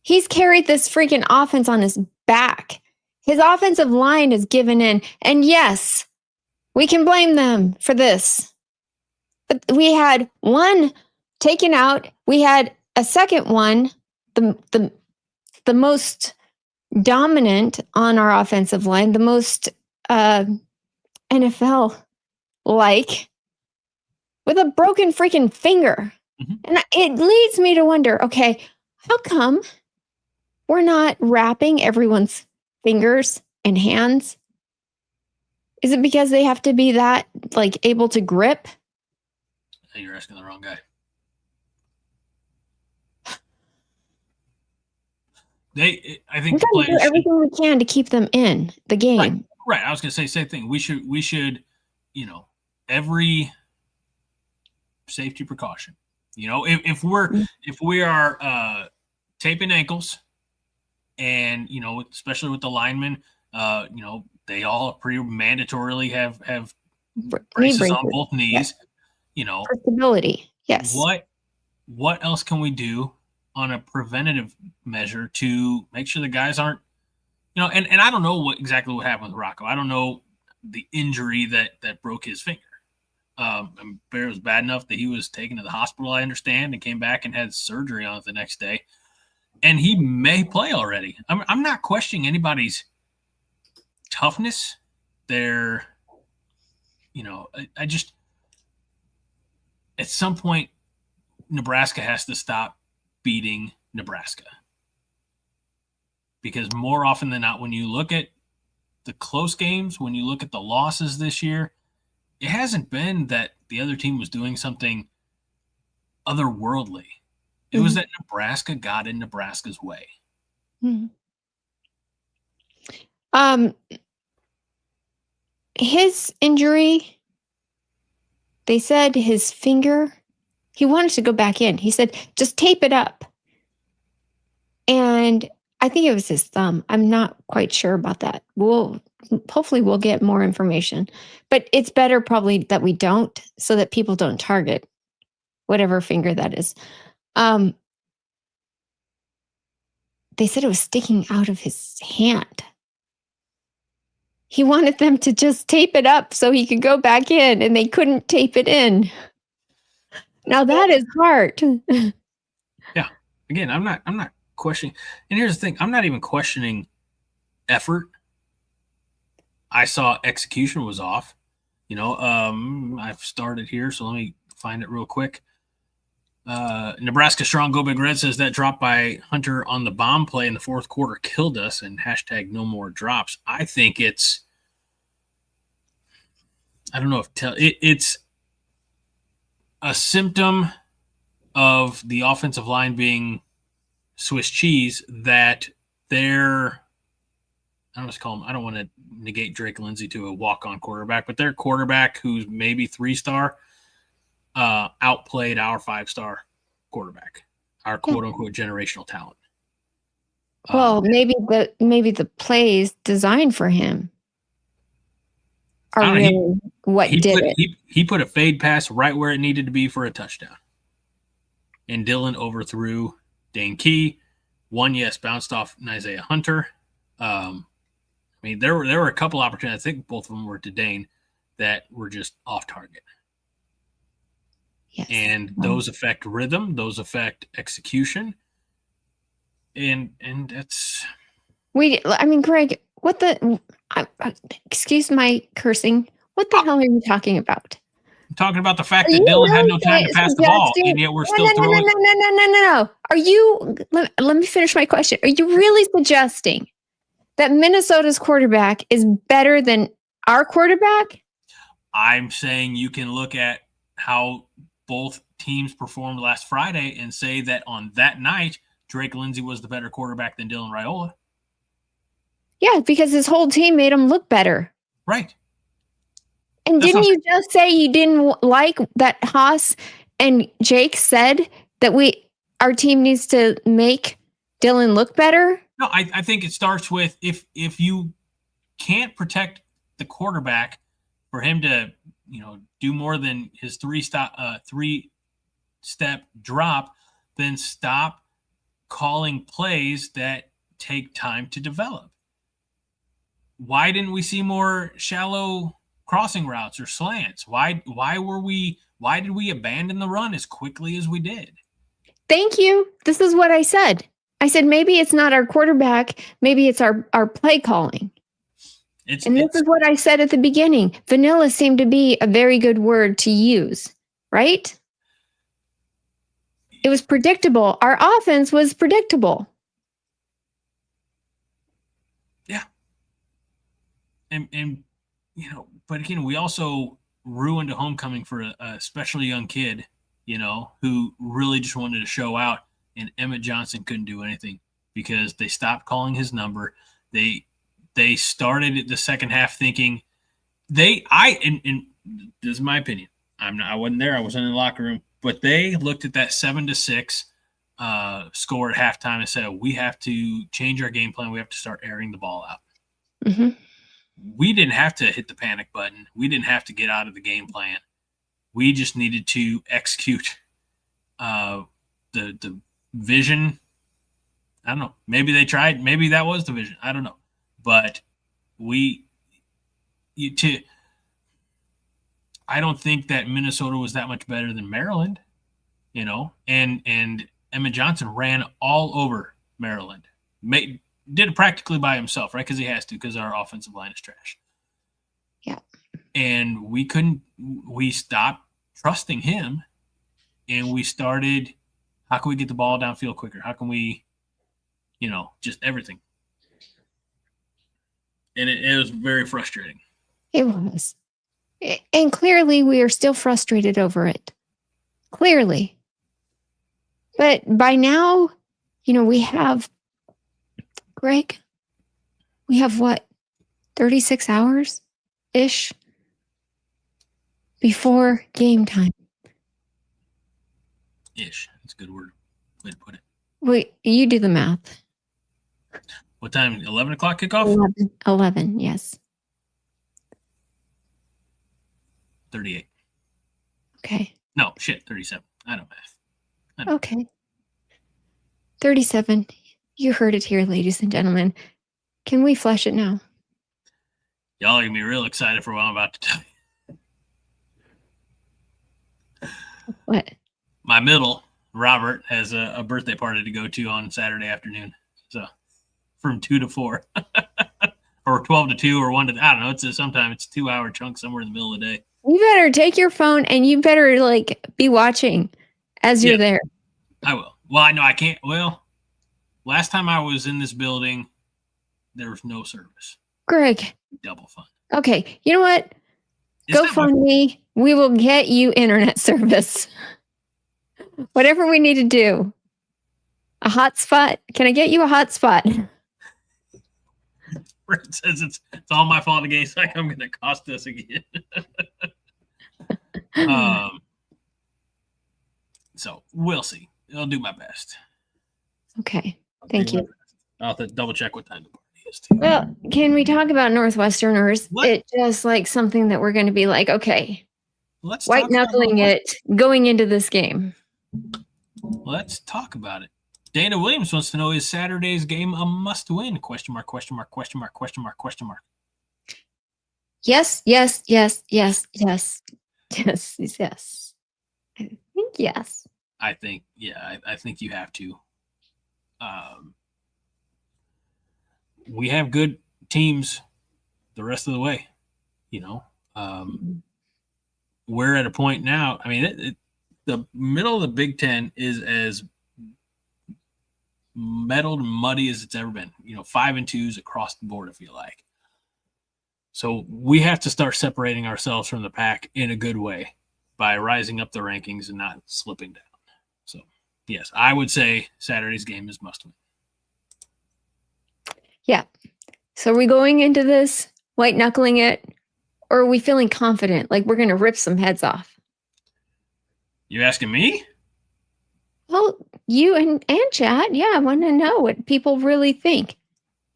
He's carried this freaking offense on his back. His offensive line has given in. And yes, we can blame them for this. But we had one taken out. We had a second one, the most dominant on our offensive line, the most NFL-like, with a broken freaking finger. Mm-hmm. And it leads me to wonder, okay, how come we're not wrapping everyone's fingers and hands? Is it because they have to be that, able to grip? You're asking the wrong guy. I think we gotta do everything we can to keep them in the game. Right. I was going to say same thing. We should, every safety precaution. If we are taping ankles, and especially with the linemen, they all pretty mandatorily have braces on both knees. Yeah. For stability. Yes. What else can we do on a preventative measure to make sure the guys aren't, and I don't know exactly what happened with Rocco. I don't know the injury that broke his finger. It was bad enough that he was taken to the hospital, I understand, and came back and had surgery on it the next day. And he may play already. I'm not questioning anybody's toughness. I just, at some point, Nebraska has to stop beating Nebraska. Because more often than not, when you look at the close games, when you look at the losses this year, it hasn't been that the other team was doing something otherworldly. It was that Nebraska got in Nebraska's way. Mm-hmm. His injury they said his finger, he wanted to go back in. He said, just tape it up. And I think it was his thumb. I'm not quite sure about that. Hopefully we'll get more information. But it's better probably that we don't, so that people don't target whatever finger that is. They said it was sticking out of his hand. He wanted them to just tape it up so he could go back in, and they couldn't tape it in. Now that is hard. Yeah. Again, I'm not questioning. And here's the thing, I'm not even questioning effort. I saw execution was off. I've started here, so let me find it real quick. Nebraska Strong Go Big Red says that drop by Hunter on the bomb play in the fourth quarter killed us, and hashtag no more drops. I think it's, I don't know if it's a symptom of the offensive line being Swiss cheese, that they're, I don't want to negate Drake Lindsay to a walk-on quarterback, but their quarterback, who's maybe 3-star, outplayed our 5-star quarterback, our quote-unquote generational talent. Well, maybe the plays designed for him are really what did it. He put a fade pass right where it needed to be for a touchdown. And Dylan overthrew Dane Key. One, bounced off Isaiah Hunter. There were a couple opportunities. I think both of them were to Dane that were just off target. Yes. And those affect rhythm. Those affect execution. And that's. Greg, what the? Excuse my cursing. What the hell are you talking about? I'm talking about the fact that Dylan had no time to pass the ball, and yet we're still throwing. No. Are you? Let me finish my question. Are you really suggesting that Minnesota's quarterback is better than our quarterback? I'm saying you can look at how both teams performed last Friday and say that on that night, Drake Lindsay was the better quarterback than Dylan Raiola. Yeah, because his whole team made him look better. Right. And didn't you just say you didn't like that Haas and Jake said that our team needs to make Dylan look better? No, I think it starts with if you can't protect the quarterback for him to, do more than his three-step drop, then stop calling plays that take time to develop. Why didn't we see more shallow crossing routes or slants? Why did we abandon the run as quickly as we did? Thank you. This is what I said. I said maybe it's not our quarterback, maybe it's our play calling. This is what I said at the beginning. Vanilla seemed to be a very good word to use, right? It was predictable. Our offense was predictable. Yeah. And but again, we also ruined a homecoming for a especially young kid, who really just wanted to show out, and Emmett Johnson couldn't do anything because they stopped calling his number. They started the second half thinking and this is my opinion. I wasn't there. I wasn't in the locker room, but they looked at that 7-6 score at halftime and said, we have to change our game plan. We have to start airing the ball out. Mm-hmm. We didn't have to hit the panic button. We didn't have to get out of the game plan. We just needed to execute the vision. I don't know. Maybe they tried. Maybe that was the vision. I don't know. But I don't think that Minnesota was that much better than Maryland, and Emmett Johnson ran all over Maryland. Did it practically by himself, right? Because he has to, because our offensive line is trash. Yeah. And we stopped trusting him, and we started, how can we get the ball downfield quicker? How can we, just everything. And it was very frustrating. It was. And clearly we are still frustrated over it. Clearly. But by now, we have, Greg, what, 36 hours-ish before game time. Ish. That's a good word. Way to put it. Wait, you do the math. What time? 11 o'clock kickoff? 11, yes. 38. Okay. No, shit, 37. I don't math. Okay. 37. You heard it here, ladies and gentlemen. Can we flush it now? Y'all are going to be real excited for what I'm about to tell you. What? My middle, Robert, has a birthday party to go to on Saturday afternoon. So from 2 to 4 or 12 to 2 or 1 to, I don't know. Sometimes it's a 2-hour chunk somewhere in the middle of the day. You better take your phone and you better be watching as you're there. I will. Well, I know I can't. Well, last time I was in this building, there was no service. Greg. Double fun. Okay. You know what? Go fund me. We will get you internet service. Whatever we need to do. A hotspot. Can I get you a hotspot? It says it's all my fault again. It's like I'm going to cost us again. So we'll see. I'll do my best. Okay. Thank you. I'll have to double check what time the party is too. Well, can we talk about Northwestern, or is it just something that we're going to be okay, let's white knuckling it going into this game? Let's talk about it. Dana Williams wants to know, is Saturday's game a must win? Question mark, question mark, question mark, question mark, question mark. Yes, yes, yes, yes, yes, yes, yes. I think yes. I think, I think you have to. We have good teams the rest of the way, We're at a point now. I mean, the middle of the Big Ten is as meddled and muddy as it's ever been. 5-2s across the board, I feel like. So we have to start separating ourselves from the pack in a good way by rising up the rankings and not slipping down. So, yes, I would say Saturday's game is must win. Yeah. So are we going into this white knuckling it, or are we feeling confident we're going to rip some heads off? You asking me? Well, you and Chad, I want to know what people really think.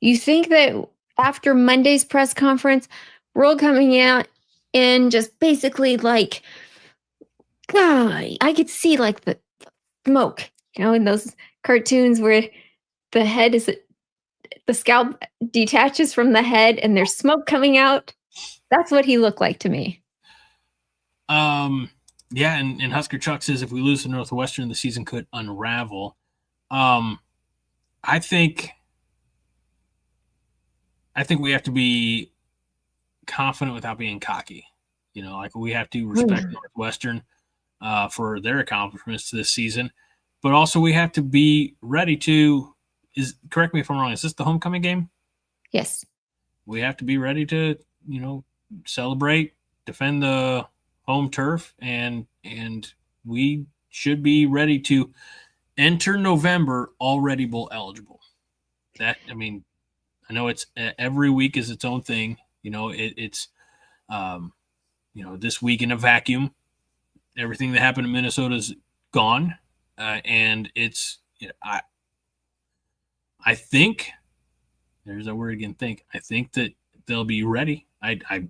You think that after Monday's press conference, we're all coming out and just basically God, I could see the smoke, in those cartoons where the head is, the scalp detaches from the head and there's smoke coming out. That's what he looked like to me. Yeah, and Husker Chuck says if we lose to Northwestern, the season could unravel. I think we have to be confident without being cocky. We have to respect Northwestern for their accomplishments this season, but also we have to be ready to. Correct me if I'm wrong. Is this the homecoming game? Yes. We have to be ready to celebrate, defend the home turf, and we should be ready to enter November already bowl eligible. I know it's every week is its own thing. It's this week in a vacuum. Everything that happened in Minnesota is gone, and it's I think there's that word again. I think that they'll be ready. I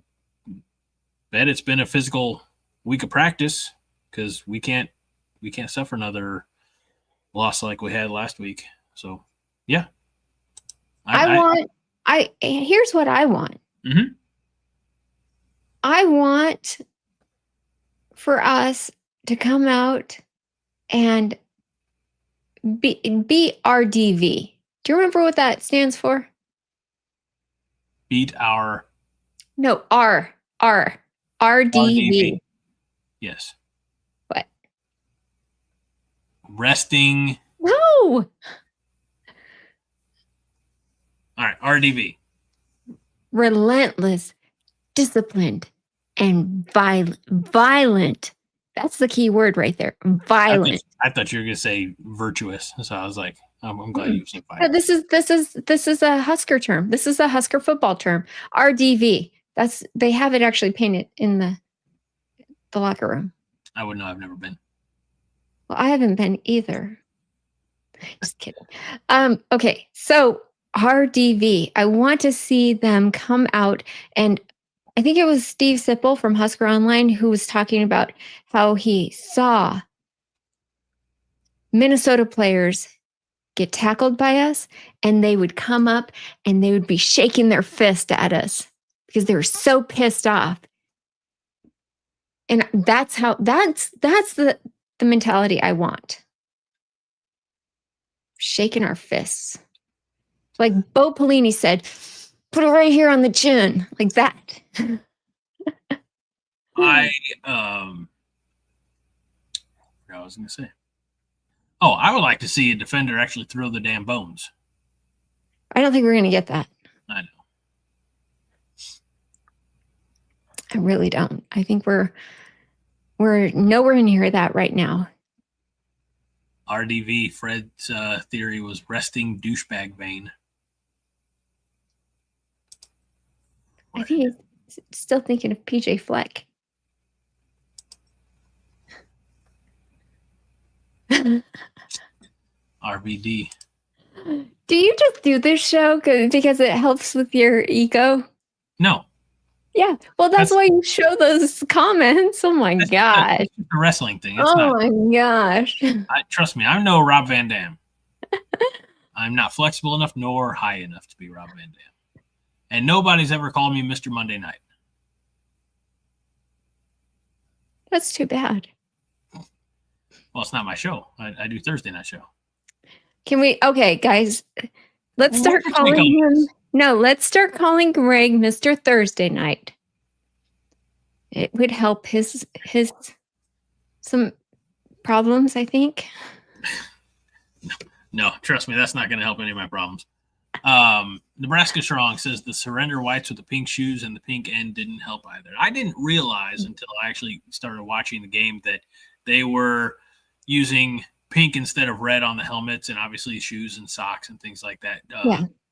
bet it's been a physical week of practice because we can't suffer another loss like we had last week. So yeah, here's what I want. Mm-hmm. I want for us to come out and be RDV. Do you remember what that stands for? Beat our. No, RDV. Yes. What? Resting. No. All right, RDV. Relentless, disciplined, and violent. That's the key word right there. Violent. I thought you were going to say virtuous. So I was like, I'm glad you said violent. This is a Husker term. This is a Husker football term. RDV. They have it actually painted in the locker room? I would know. I've never been. Well, I haven't been either. Just kidding. Okay, so RDV. I want to see them come out, and I think it was Steve Sipple from Husker Online who was talking about how he saw Minnesota players get tackled by us, and they would come up and they would be shaking their fist at us because they were so pissed off. And that's the mentality I want. Shaking our fists. Like Bo Pelini said, put it right here on the chin, like that. I was going to say. Oh, I would like to see a defender actually throw the damn bones. I don't think we're going to get that. I know. I really don't. I think we're nowhere near that right now. RDV, Fred's theory was resting douchebag vein. I think he's still thinking of PJ Fleck. RVD. Do you just do this show because it helps with your ego? No. Yeah. Well, that's why you show those comments. Oh my gosh. It's a wrestling thing. It's not. My gosh. Trust me, I'm no Rob Van Dam. I'm not flexible enough nor high enough to be Rob Van Dam. And nobody's ever called me Mr. Monday Night. That's too bad. Well, it's not my show. I do Thursday night show. Can we? Okay, guys, let's start calling him. No, let's start calling Greg Mr. Thursday Night. It would help his some problems, I think. No, trust me, that's not going to help any of my problems. Nebraska Strong says the surrender whites with the pink shoes and the pink end didn't help either. I didn't realize until I actually started watching the game that they were using pink instead of red on the helmets and obviously shoes and socks and things like that.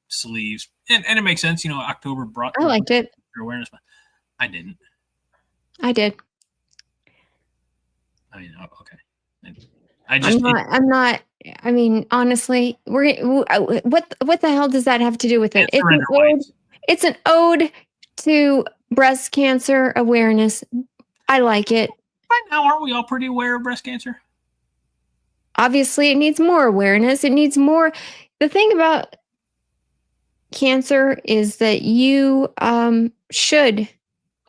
Sleeves. And it makes sense. You know, October brought I liked it. Awareness. I didn't. I did. I mean, okay. I'm not. I mean, honestly, what the hell does that have to do with it? It's an ode to breast cancer awareness. I like it. Right now, aren't we all pretty aware of breast cancer? Obviously, it needs more awareness. It needs more. The thing about cancer is that you should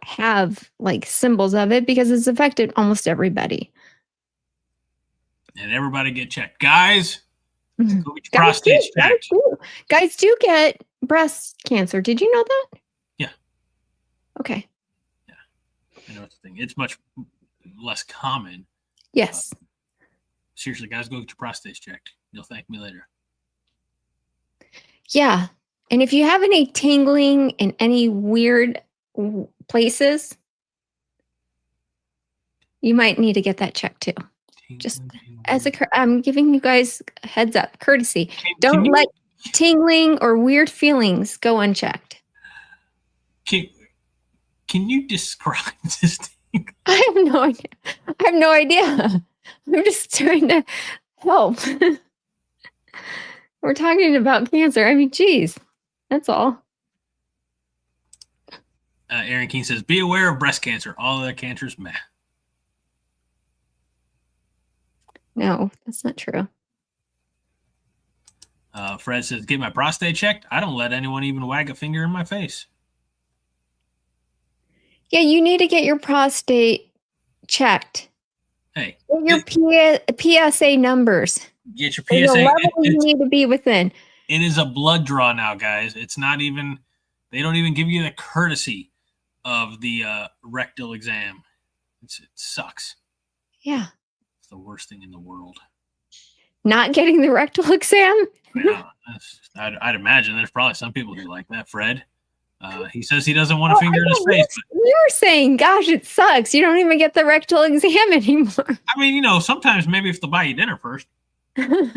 have like symbols of it because it's affected almost everybody. And everybody get checked. Guys, go get your prostate checked. Guys do get breast cancer. Did you know that? Yeah. Okay. Yeah. I know it's the thing. It's much less common. Yes. Seriously, guys, go get your prostates checked. You'll thank me later. Yeah. And if you have any tingling in any weird places, you might need to get that checked too. Just as I'm giving you guys a heads up, courtesy. Don't let tingling or weird feelings go unchecked. Can you describe this thing? I have no idea. I'm just trying to help. We're talking about cancer. I mean, geez, that's all. Aaron King says, be aware of breast cancer. All other cancers, meh. No, that's not true. Fred says, get my prostate checked. I don't let anyone even wag a finger in my face. Yeah, you need to get your prostate checked. Hey. Get your PSA numbers. Get your PSA. There's a level you need to be within. It is a blood draw now, guys. It's not even, they don't even give you the courtesy of the rectal exam. It sucks. Yeah. It's the worst thing in the world. Not getting the rectal exam? Yeah, I'd imagine there's probably some people who like that. Fred, he says he doesn't want a finger in his face. You're saying, gosh, it sucks. You don't even get the rectal exam anymore. I mean, you know, sometimes maybe if they'll buy you dinner first. Fred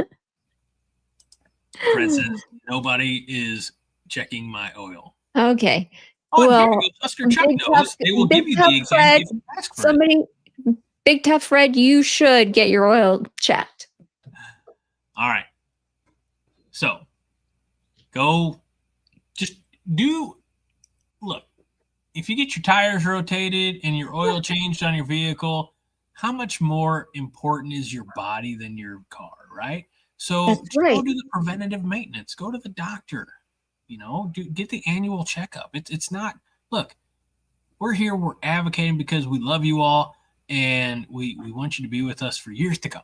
says, nobody is checking my oil. Okay. Oh, well, Husker Chuck knows. They will give you the exam if you ask for somebody, it. Big Tough Fred, you should get your oil checked. All right. So go, just look, if you get your tires rotated and your oil changed on your vehicle, how much more important is your body than your car, right? So That's just right. go do the preventative maintenance. Go to the doctor. Get the annual checkup. It's not, look, we're here, we're advocating because we love you all and we want you to be with us for years to come.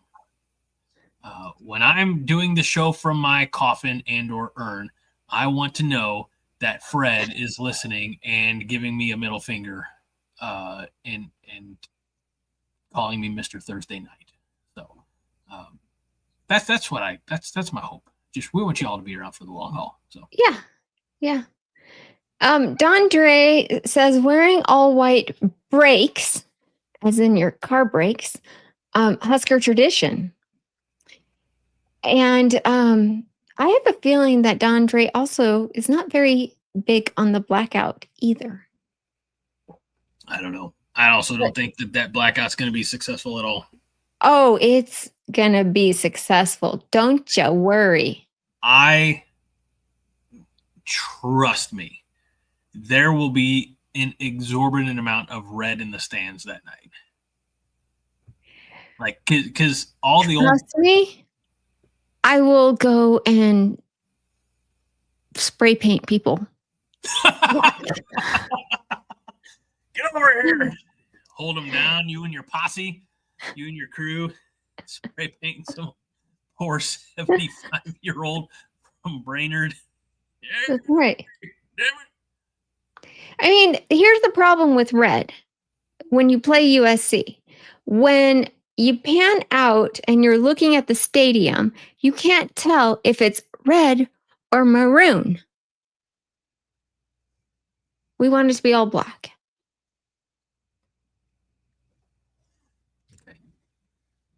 When I'm doing the show from my coffin and or urn, I want to know that Fred is listening and giving me a middle finger and calling me Mr. Thursday Night. So that's my hope. Just we want you all to be around for the long haul. So Yeah. Don Dre says wearing all white brakes, as in your car brakes, Husker tradition. And I have a feeling that Don Dre also is not very big on the blackout either. I don't know. I also don't think that blackout's going to be successful at all. Oh, it's going to be successful. Don't you worry. Trust me, there will be an exorbitant amount of red in the stands that night. Like, because all the old. Trust me, I will go and spray paint people. Get over here. Hold them down, you and your posse, you and your crew, spray painting some poor 75-year-old from Brainerd. That's right. I mean, here's the problem with red when you play USC. When you pan out and you're looking at the stadium, you can't tell if it's red or maroon. We want it to be all black.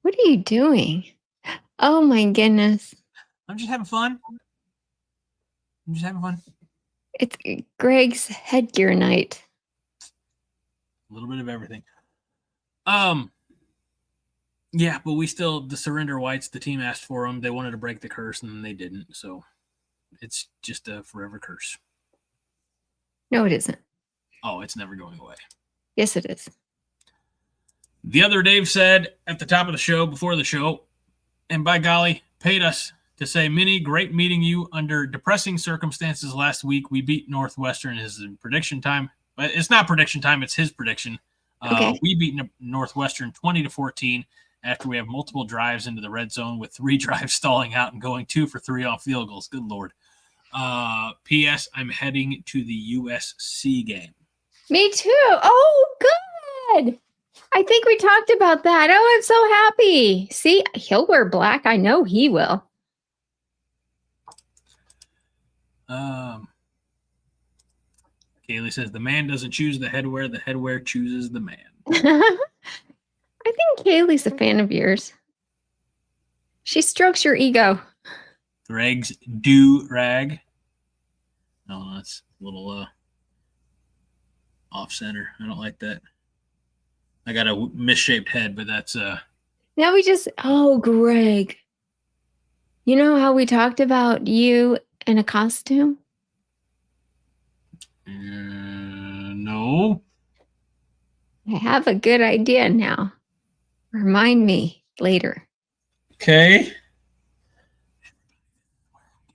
What are you doing? Oh my goodness. I'm just having fun. It's Greg's headgear night. A little bit of everything. Yeah, but the surrender whites, the team asked for them. They wanted to break the curse and they didn't. So it's just a forever curse. No, it isn't. Oh, it's never going away. Yes, it is. The other Dave said at the top of the show, before the show, and by golly, paid us to say, Minnie, great meeting you under depressing circumstances last week. We beat Northwestern. His prediction time. But it's not prediction time. It's his prediction. Okay. We beat Northwestern 20-14 after we have multiple drives into the red zone with 3 drives stalling out and going 2 for 3 on field goals. Good Lord. P.S. I'm heading to the USC game. Me too. Oh, good. I think we talked about that. Oh, I'm so happy. See, he'll wear black. I know he will. Kaylee says the man doesn't choose the headwear chooses the man. I think Kaylee's a fan of yours. She strokes your ego. Greg's do-rag. No, that's a little off-center. I don't like that. I got a misshaped head, but that's Now Greg. You know how we talked about you in a costume? No. I have a good idea now. Remind me later. Okay.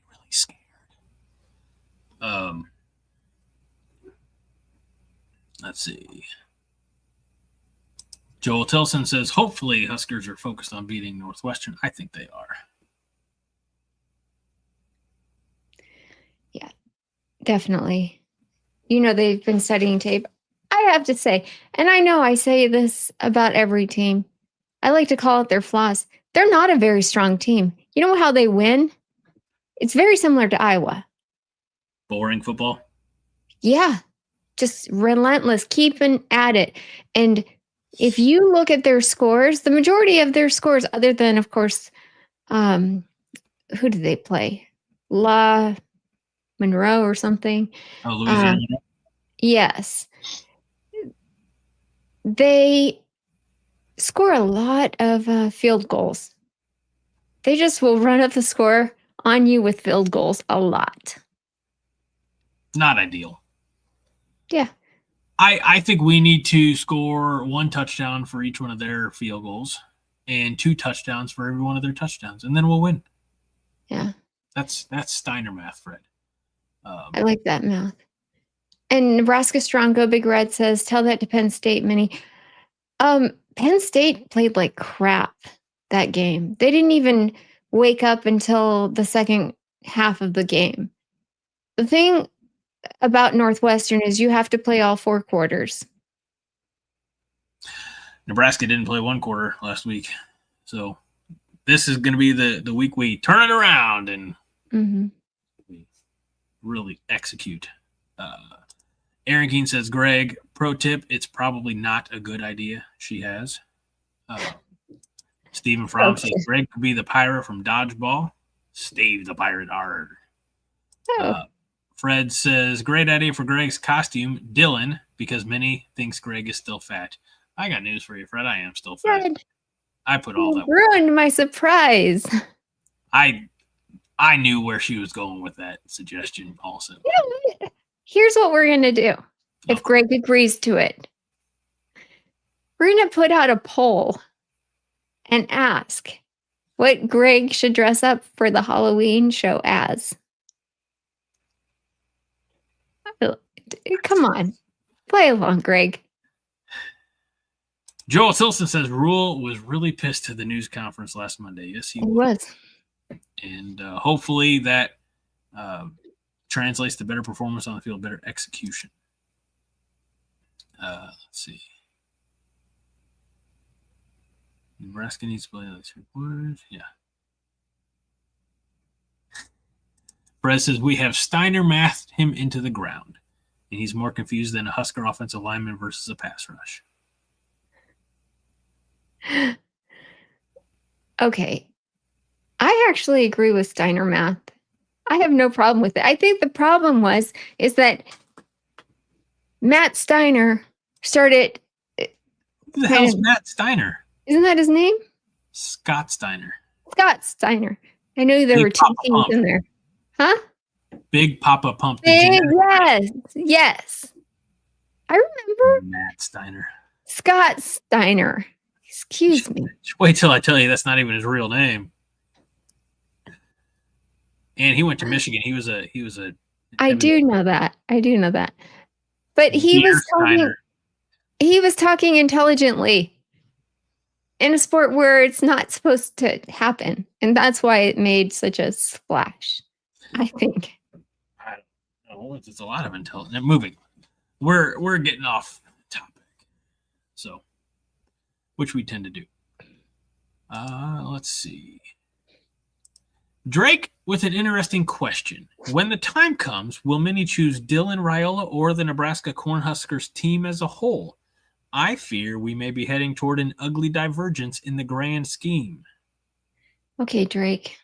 Really scared. Let's see. Joel Tilson says, hopefully Huskers are focused on beating Northwestern. I think they are. Yeah, definitely. You know, they've been studying tape. I have to say, and I know I say this about every team, I like to call it their flaws. They're not a very strong team. You know how they win? It's very similar to Iowa. Boring football? Yeah, just relentless, keeping at it. And if you look at their scores, the majority of their scores, other than, of course, who did they play? La Monroe or something. Oh, Louisiana. Yes. They score a lot of field goals. They just will run up the score on you with field goals a lot. Not ideal. Yeah. I think we need to score 1 touchdown for each one of their field goals and 2 touchdowns for every one of their touchdowns, and then we'll win. Yeah. That's Steiner math, Fred. I like that math. And Nebraska Strong Go Big Red says, tell that to Penn State, Minnie. Penn State played like crap that game. They didn't even wake up until the second half of the game. The thing about Northwestern is you have to play all 4 quarters. Nebraska didn't play 1 quarter last week. So this is going to be the week we turn it around and we really execute. Aaron Keene says, Greg, pro tip, it's probably not a good idea. She has. Stephen Fromm says, Greg could be the pirate from Dodgeball. Steve the pirate hard. Fred says, great idea for Greg's costume, Dylan, because Minnie thinks Greg is still fat. I got news for you, Fred. I am still fat. Fred, I put all that ruined my surprise. I knew where she was going with that suggestion also. Yeah. Here's what we're going to do. If Greg agrees to it, we're going to put out a poll and ask what Greg should dress up for the Halloween show as. Come on. Play along, Greg. Joel Silson says Rule was really pissed at the news conference last Monday. Yes, he was. And hopefully that translates to better performance on the field, better execution. Let's see. Nebraska needs to play another 2 quarters. Yeah. Brett says we have Steiner mathed him into the ground, and he's more confused than a Husker offensive lineman versus a pass rush. Okay. I actually agree with Steiner math. I have no problem with it. I think the problem is that Matt Steiner started. Who the hell's Matt Steiner? Isn't that his name? Scott Steiner. Scott Steiner. I knew there were 2 teams in there. Huh? Big Papa Pump. Yes. I remember. Matt Steiner. Scott Steiner. Excuse me. Wait till I tell you that's not even his real name. And he went to Michigan. He was a. I do know that. But he was talking intelligently in a sport where it's not supposed to happen, and that's why it made such a splash. I think. I don't know. It's a lot of intelligence. Moving. We're getting off topic. So, which we tend to do. Let's see. Drake with an interesting question. When the time comes, will Minnie choose Dylan Raiola or the Nebraska Cornhuskers team as a whole? I fear we may be heading toward an ugly divergence in the grand scheme. Okay, Drake.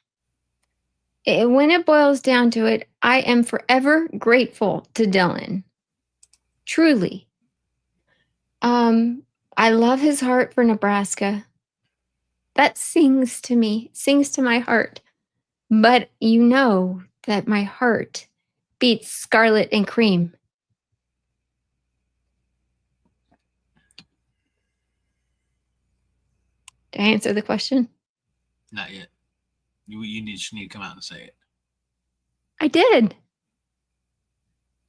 When it boils down to it, I am forever grateful to Dylan. Truly. I love his heart for Nebraska. That sings to me, sings to my heart. But you know that my heart beats scarlet and cream. Did I answer the question? Not yet. You just need to come out and say it. I did.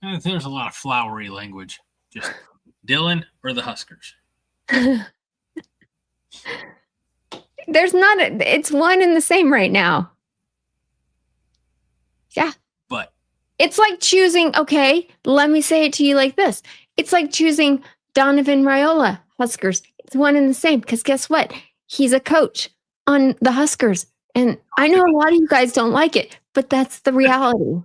There's a lot of flowery language. Just Dylan or the Huskers. There's not. It's one and the same right now. Yeah. But it's like choosing, okay, let me say it to you like this. It's like choosing Donovan Raiola, Huskers. It's one and the same because guess what? He's a coach on the Huskers. And I know a lot of you guys don't like it, but that's the reality.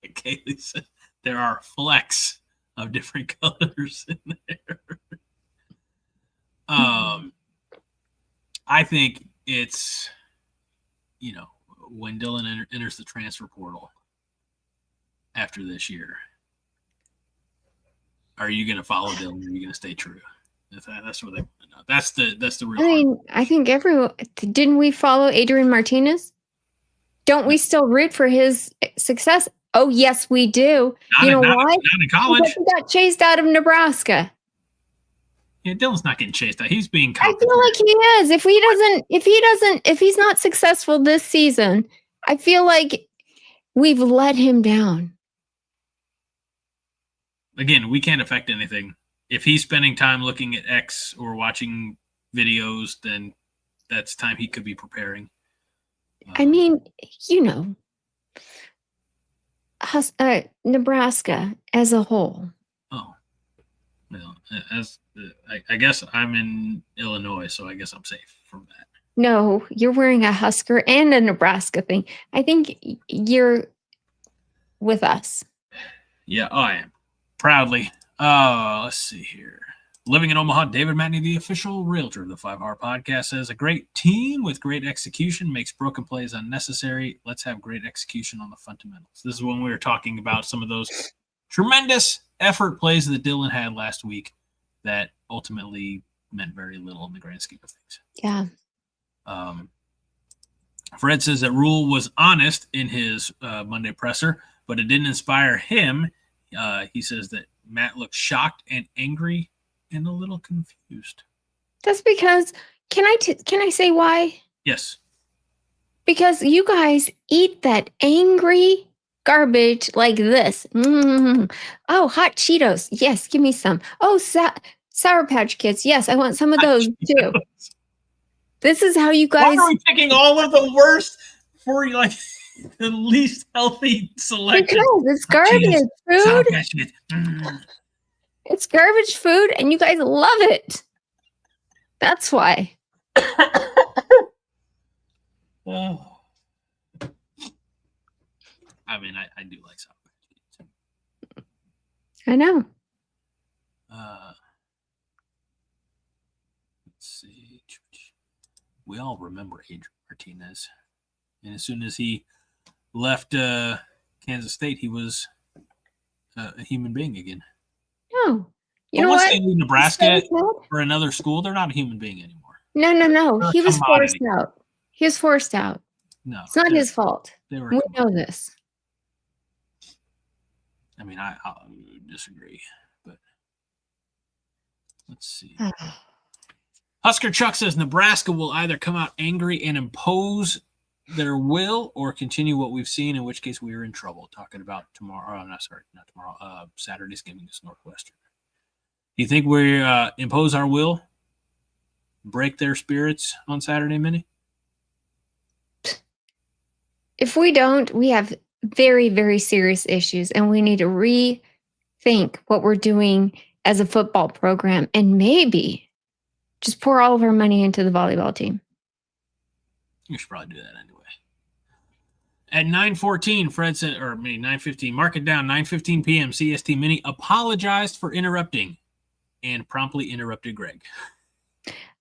Kaylee said there are flecks of different colors in there. I think it's, when Dylan enters the transfer portal after this year, Are you going to follow Dylan? Or are you going to stay true? That's what they want to know. That's the real. I mean, I think everyone didn't we follow Adrian Martinez? Don't we still root for his success? Oh, yes, we do. Not why? Not in college. Because he got chased out of Nebraska. Yeah, Dylan's not getting chased out. He's being I feel like he is. If he's not successful this season, I feel like we've let him down. Again, we can't affect anything. If he's spending time looking at X or watching videos, then that's time he could be preparing. I mean, Nebraska as a whole. Oh, well, I guess I'm in Illinois, so I guess I'm safe from that. No, you're wearing a Husker and a Nebraska thing. I think you're with us. Yeah, I am. Proudly. Let's see here. Living in Omaha, David Matney, the official realtor of the 5 Hour Podcast, says a great team with great execution makes broken plays unnecessary. Let's have great execution on the fundamentals. This is when we were talking about some of those tremendous effort plays that Dylan had last week that ultimately meant very little in the grand scheme of things. Yeah. Fred says that Rule was honest in his Monday presser, but it didn't inspire him. He says that Matt looked shocked and angry and a little confused. That's because can I say why? Yes. Because you guys eat that angry garbage like this. Oh, hot Cheetos. Yes, give me some. Oh, Sour Patch Kids. Yes, I want some of those too. This is how you guys. Why are we picking all of the worst for like the least healthy selection? Because it's garbage food. It's garbage food, and you guys love it. That's why. Oh. I mean, I do like Sour Patch Kids. I know. Let's see. We all remember Adrian Martinez. And as soon as he left Kansas State, he was a human being again. No. You know once what? they leave Nebraska or anymore school, they're not a human being anymore. No. He was forced out. He was forced out. No. It's not his fault. We know this. I mean, I disagree, but let's see. Husker Chuck says Nebraska will either come out angry and impose their will or continue what we've seen, in which case we are in trouble. Talking about tomorrow. Not tomorrow. Saturday's game against Northwestern. Do you think we impose our will, break their spirits on Saturday, Minnie? If we don't, we have very, very serious issues, and we need to rethink what we're doing as a football program and maybe just pour all of our money into the volleyball team. You should probably do that anyway. At 9:14, Fred said, or maybe 9:15, mark it down, 9:15 p.m. CST Minnie apologized for interrupting and promptly interrupted Greg.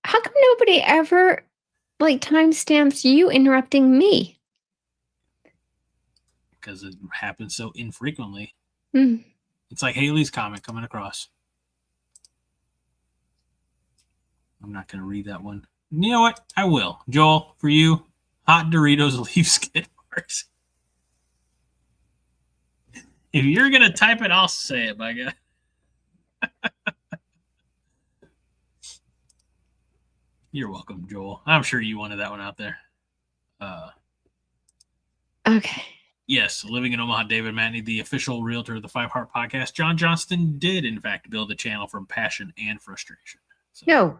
How come nobody ever timestamps you interrupting me? Because it happens so infrequently. Mm. It's like Haley's comment coming across. I'm not going to read that one. You know what? I will. Joel, for you, hot Doritos leaf skid marks. If you're going to type it, I'll say it, my guy. You're welcome, Joel. I'm sure you wanted that one out there. Okay. Yes, living in Omaha, David Matney, the official realtor of the 5 Heart Podcast. John Johnston did, in fact, build a channel from passion and frustration. So. No,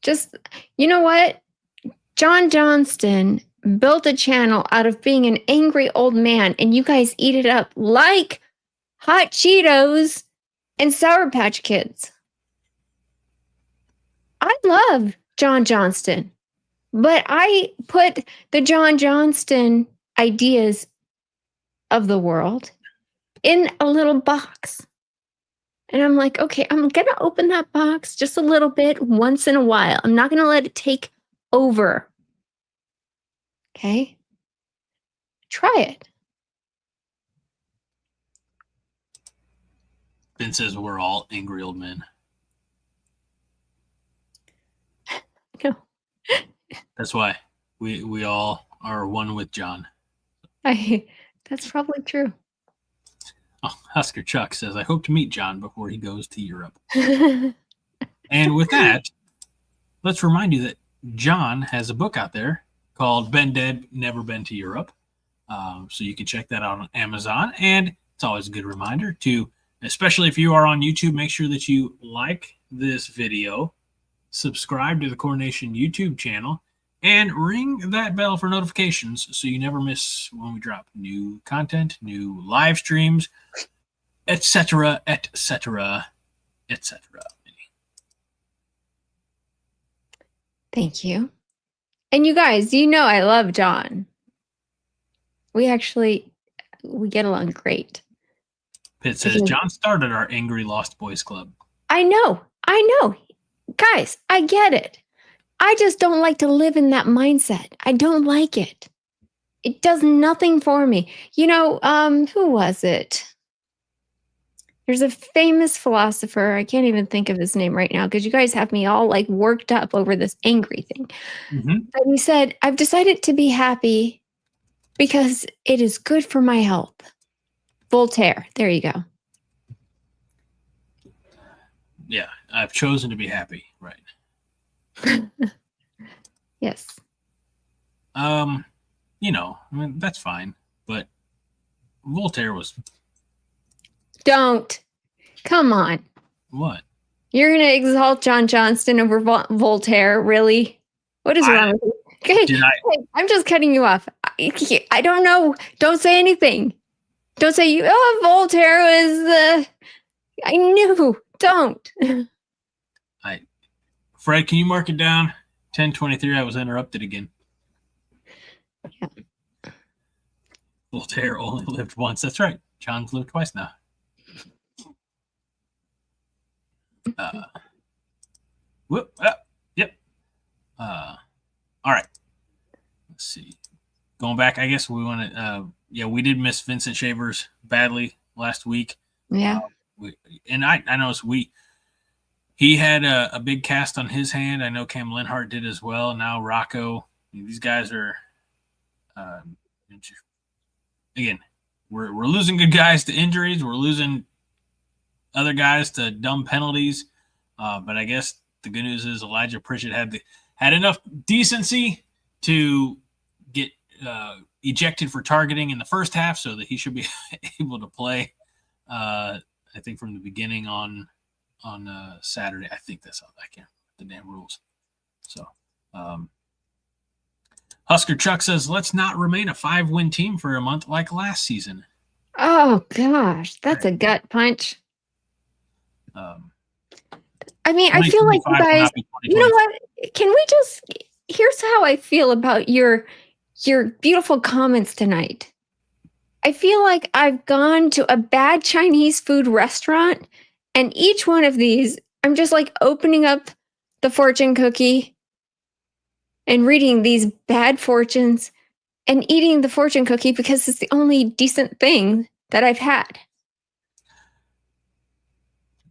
just, you know what? John Johnston built a channel out of being an angry old man, and you guys eat it up like hot Cheetos and Sour Patch Kids. I love John Johnston, but I put the John Johnston ideas of the world in a little box. And I'm like, okay, I'm going to open that box just a little bit once in a while. I'm not going to let it take over. Okay? Try it. Ben says we're all angry old men. No. That's why we all are one with John. That's probably true. Oh, Husker Chuck says, I hope to meet John before he goes to Europe. And with that, let's remind you that John has a book out there called Been Dead, Never Been to Europe. So you can check that out on Amazon. And it's always a good reminder to, especially if you are on YouTube, make sure that you like this video, subscribe to the Coronation YouTube channel, and ring that bell for notifications so you never miss when we drop new content, new live streams, etc., etc., etc. Thank you. And you guys, you know I love John. We get along great. Pitt says, John started our Angry Lost Boys Club. I know. Guys, I get it. I just don't like to live in that mindset. I don't like it. It does nothing for me. You know, who was it? There's a famous philosopher. I can't even think of his name right now because you guys have me all like worked up over this angry thing. But he said, I've decided to be happy because it is good for my health. Voltaire. There you go. Yeah, I've chosen to be happy. Right. Yes. You know, I mean, that's fine. But Voltaire was... Don't. Come on. What? You're going to exalt John Johnston over Voltaire, really? What is wrong with you? Okay, I'm just cutting you off. I don't know. Don't say anything. Don't say, Voltaire was... I knew. Don't. Fred, can you mark it down? 10:23, I was interrupted again. Yeah. Voltaire only lived once. That's right. John's lived twice now. Yep. All right. Let's see. Going back, I guess we want to. We did miss Vincent Shavers badly last week. Yeah. I noticed he had a big cast on his hand. I know Cam Linhart did as well. Now Rocco. These guys are. Again, we're losing good guys to injuries. We're losing other guys to dumb penalties. But I guess the good news is Elijah Pritchett had enough decency to get ejected for targeting in the first half, so that he should be able to play. I think from the beginning on Saturday. I think that's all. I can't remember the damn rules. So, Husker Chuck says, "Let's not remain a 5-win team for a month like last season." Oh gosh, that's a gut punch. I mean, I feel like you guys. You know what? Can we just? Here's how I feel about your beautiful comments tonight. I feel like I've gone to a bad Chinese food restaurant, and each one of these, I'm just like opening up the fortune cookie and reading these bad fortunes and eating the fortune cookie because it's the only decent thing that I've had.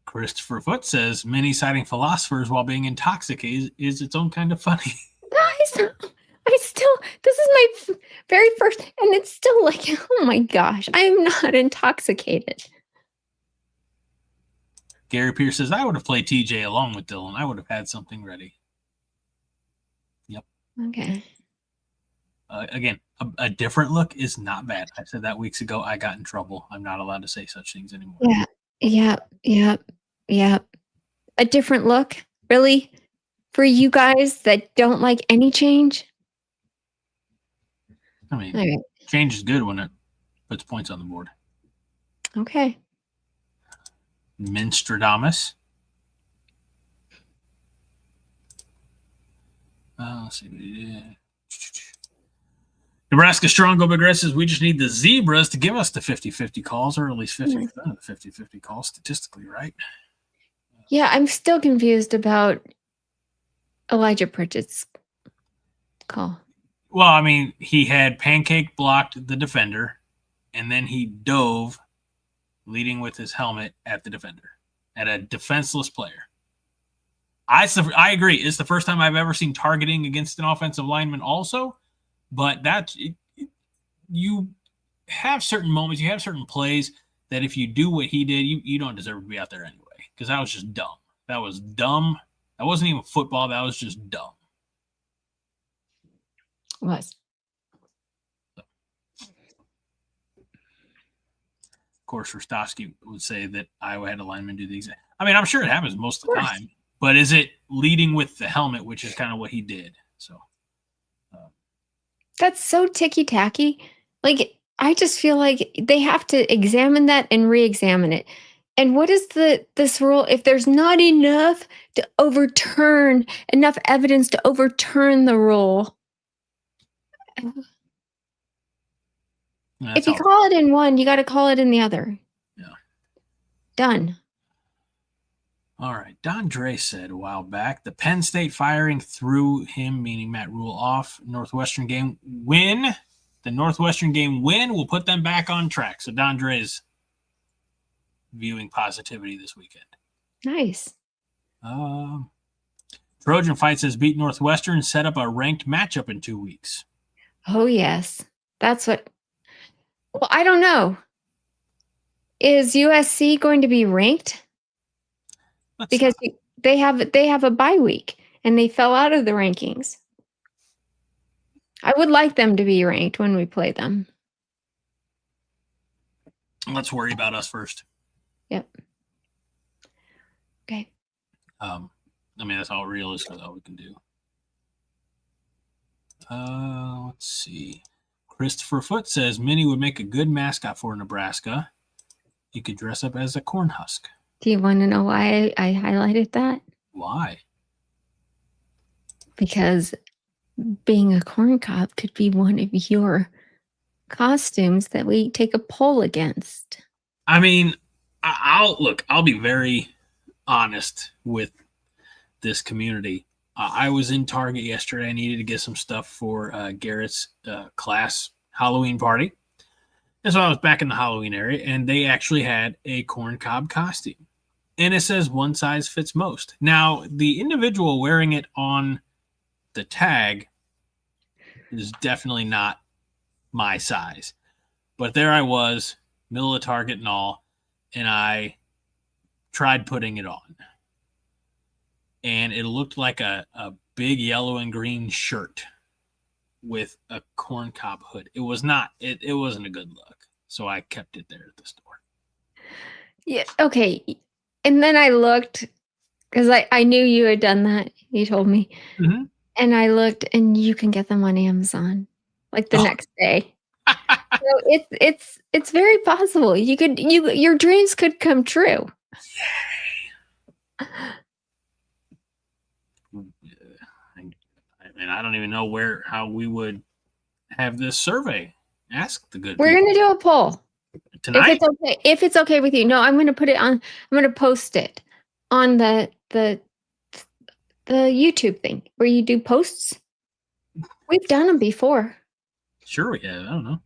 Christopher Foote says, Minnie citing philosophers while being intoxicated is its own kind of funny. Guys, this is my very first, and it's still like, oh my gosh, I'm not intoxicated. Gary Pierce says, I would have played TJ along with Dylan. I would have had something ready. Yep. Okay. Again, a different look is not bad. I said that weeks ago. I got in trouble. I'm not allowed to say such things anymore. Yeah. A different look? Really? For you guys that don't like any change? I mean, change is good when it puts points on the board. Okay. Minstradamus. Let's see. Nebraska Strong Go Big Red says we just need the Zebras to give us the 50-50 calls, or at least 50% of the 50-50 calls statistically, right? Yeah, I'm still confused about Elijah Pritchett's call. Well, I mean, he had pancake blocked the defender, and then he dove leading with his helmet at the defender, at a defenseless player. I agree. It's the first time I've ever seen targeting against an offensive lineman also, but you have certain moments, you have certain plays that if you do what he did, you don't deserve to be out there anyway, because that was just dumb. That was dumb. That wasn't even football. That was just dumb. It was. Of course, Rostowski would say that Iowa had a lineman do the exact. I mean, I'm sure it happens most of the time, but is it leading with the helmet, which is kind of what he did? So that's so ticky-tacky. Like, I just feel like they have to examine that and re-examine it. And what is this rule? If there's not enough evidence to overturn the rule, if you call it in one, you got to call it in the other. Yeah. Done. All right. Don Dre said a while back, the Penn State firing threw him, meaning Matt Rule, off. Northwestern game win. The Northwestern game win will put them back on track. So Don Dre's viewing positivity this weekend. Nice. Trojan Fight says beat Northwestern, set up a ranked matchup in 2 weeks. Oh, yes. That's what. Well, I don't know. Is USC going to be ranked? Because they have a bye week and they fell out of the rankings. I would like them to be ranked when we play them. Let's worry about us first. Yep. Okay. I mean, that's all realistic, all we can do. Let's see. Christopher Foote says Minnie would make a good mascot for Nebraska. You could dress up as a corn husk. Do you want to know why I highlighted that? Why? Because being a corn cob could be one of your costumes that we take a poll against. I mean, I'll be very honest with this community. I was in Target yesterday. I needed to get some stuff for Garrett's class Halloween party. And so I was back in the Halloween area, and they actually had a corn cob costume. And it says one size fits most. Now, the individual wearing it on the tag is definitely not my size. But there I was, middle of Target and all, and I tried putting it on. And it looked like a big yellow and green shirt with a corn cob hood. It was not, it wasn't a good look. So I kept it there at the store. Yeah, okay. And then I looked, because I knew you had done that. You told me. Mm-hmm. And I looked, and you can get them on Amazon like the next day. So it's very possible. Your dreams could come true. And I don't even know how we would have this survey. Ask the good We're people. going to do a poll Tonight. If it's okay with you. No, I'm going to put it on. I'm going to post it on the YouTube thing where you do posts. We've done them before. Sure we have. I don't know.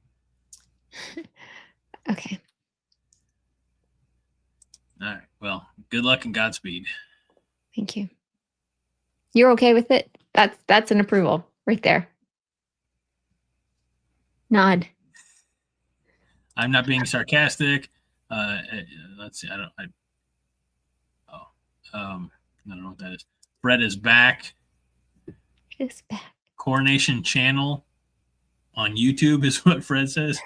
Okay. All right. Well, good luck and Godspeed. Thank you. You're okay with it? That's an approval right there. Nod. I'm not being sarcastic. Let's see. I don't know what that is. Brett is back. Is back. Coronation Channel on YouTube is what Fred says.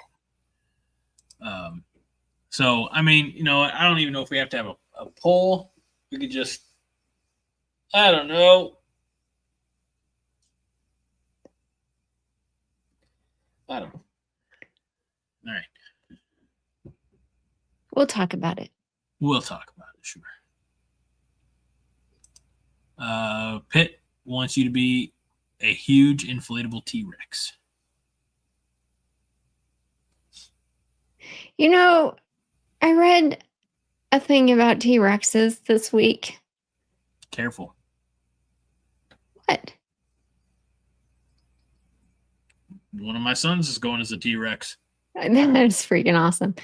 So I mean, I don't even know if we have to have a poll. We could just, I don't know. I don't know. All right. We'll talk about it. We'll talk about it, sure. Pitt wants you to be a huge inflatable T-Rex. I read a thing about T-Rexes this week. Careful. What? One of my sons is going as a T-Rex. That is freaking awesome.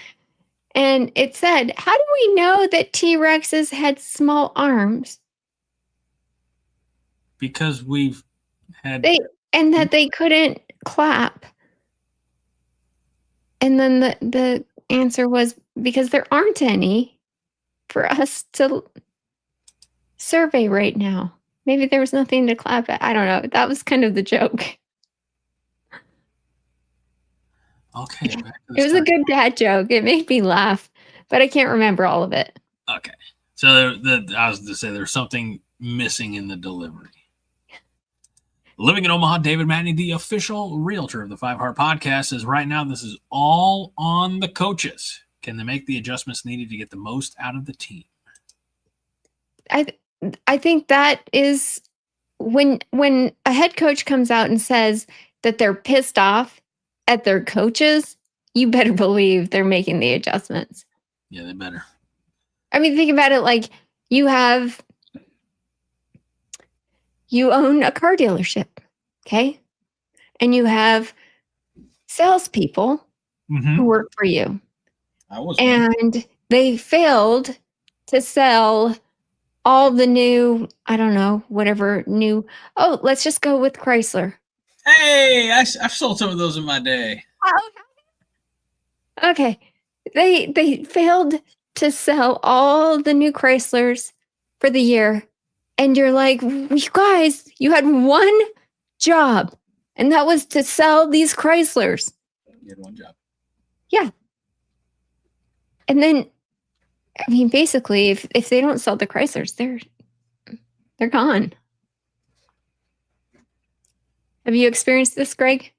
And it said, how do we know that T-Rexes had small arms? Because we've had and that they couldn't clap. And then the answer was because there aren't any for us to survey right now. Maybe there was nothing to clap at. I don't know. That was kind of the joke. Okay. It was a good dad joke. It made me laugh, but I can't remember all of it. Okay. So I was to say there's something missing in the delivery. Living in Omaha, David Matney, the official realtor of the 5 Heart Podcast, says right now this is all on the coaches. Can they make the adjustments needed to get the most out of the team? I think that is when a head coach comes out and says that they're pissed off at their coaches, you better believe they're making the adjustments. Yeah, they better. I mean, think about it like you own a car dealership, okay? And you have salespeople who work for you. And they failed to sell all the new, I don't know, whatever new. Oh, let's just go with Chrysler. Hey, I've sold some of those in my day. Okay. They failed to sell all the new Chryslers for the year. And you're like, you guys, you had one job, and that was to sell these Chryslers. You had one job. Yeah. And then, I mean, basically, if they don't sell the Chryslers, they're gone. Have you experienced this, Greg?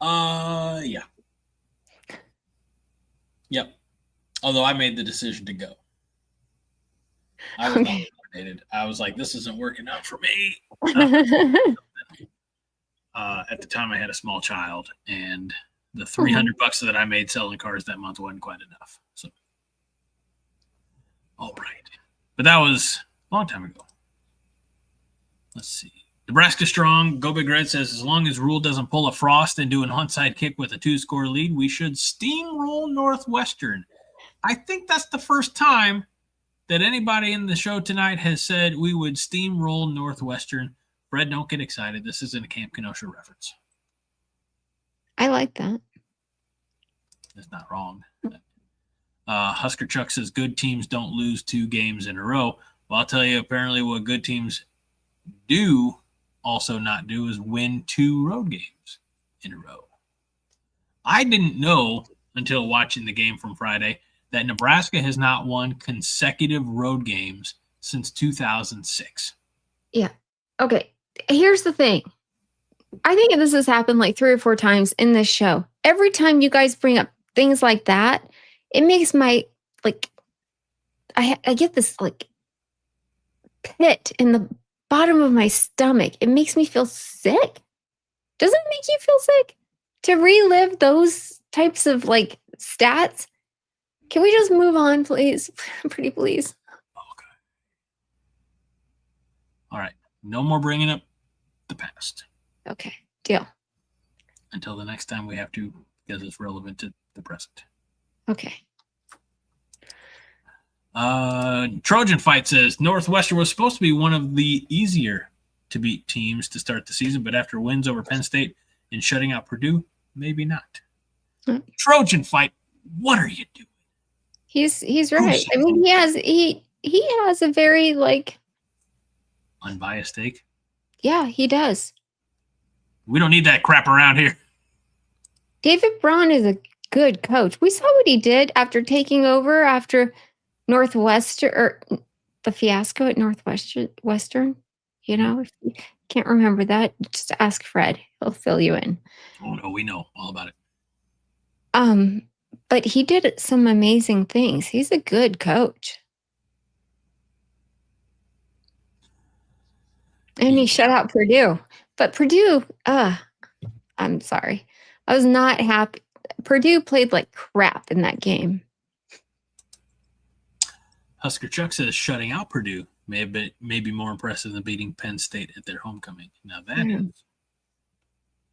Yeah. Yep. Although I made the decision to go. I was motivated. I was like, this isn't working out for me. At the time, I had a small child, and the $300 that I made selling cars that month wasn't quite enough. So, all right. But that was a long time ago. Let's see. Nebraska Strong, Go Big Red says, as long as Rule doesn't pull a Frost and do an onside kick with a 2-score lead, we should steamroll Northwestern. I think that's the first time that anybody in the show tonight has said we would steamroll Northwestern. Fred, don't get excited. This isn't a Camp Kenosha reference. I like that. That's not wrong. Husker Chuck says good teams don't lose 2 games in a row. Well, I'll tell you, apparently what good teams do also not do is win 2 road games in a row. I didn't know until watching the game from Friday that Nebraska has not won consecutive road games since 2006. Yeah. Okay. Here's the thing. I think this has happened like 3 or 4 times in this show. Every time you guys bring up things like that, it makes my, like, I get this, like, pit in the bottom of my stomach. It makes me feel sick. Doesn't it make you feel sick to relive those types of, like, stats? Can we just move on, please? Pretty please. Okay. All right. No more bringing up the past. Okay. Deal. Until the next time we have to, because it's relevant to the present. Okay. Trojan Fight says Northwestern was supposed to be one of the easier to beat teams to start the season, but after wins over Penn State and shutting out Purdue, maybe not. Trojan Fight, what are you doing? He's right. I mean, he has a very, like, unbiased take. Yeah, he does. We don't need that crap around here. David Braun is a good coach. We saw what he did after taking over after Northwestern, or the fiasco at Northwestern. You know, if you can't remember that, just ask Fred. He'll fill you in. Oh no, we know all about it. But he did some amazing things. He's a good coach. And he shut out Purdue. But Purdue, I'm sorry. I was not happy. Purdue played like crap in that game. Husker Chuck says shutting out Purdue may be more impressive than beating Penn State at their homecoming. Now that is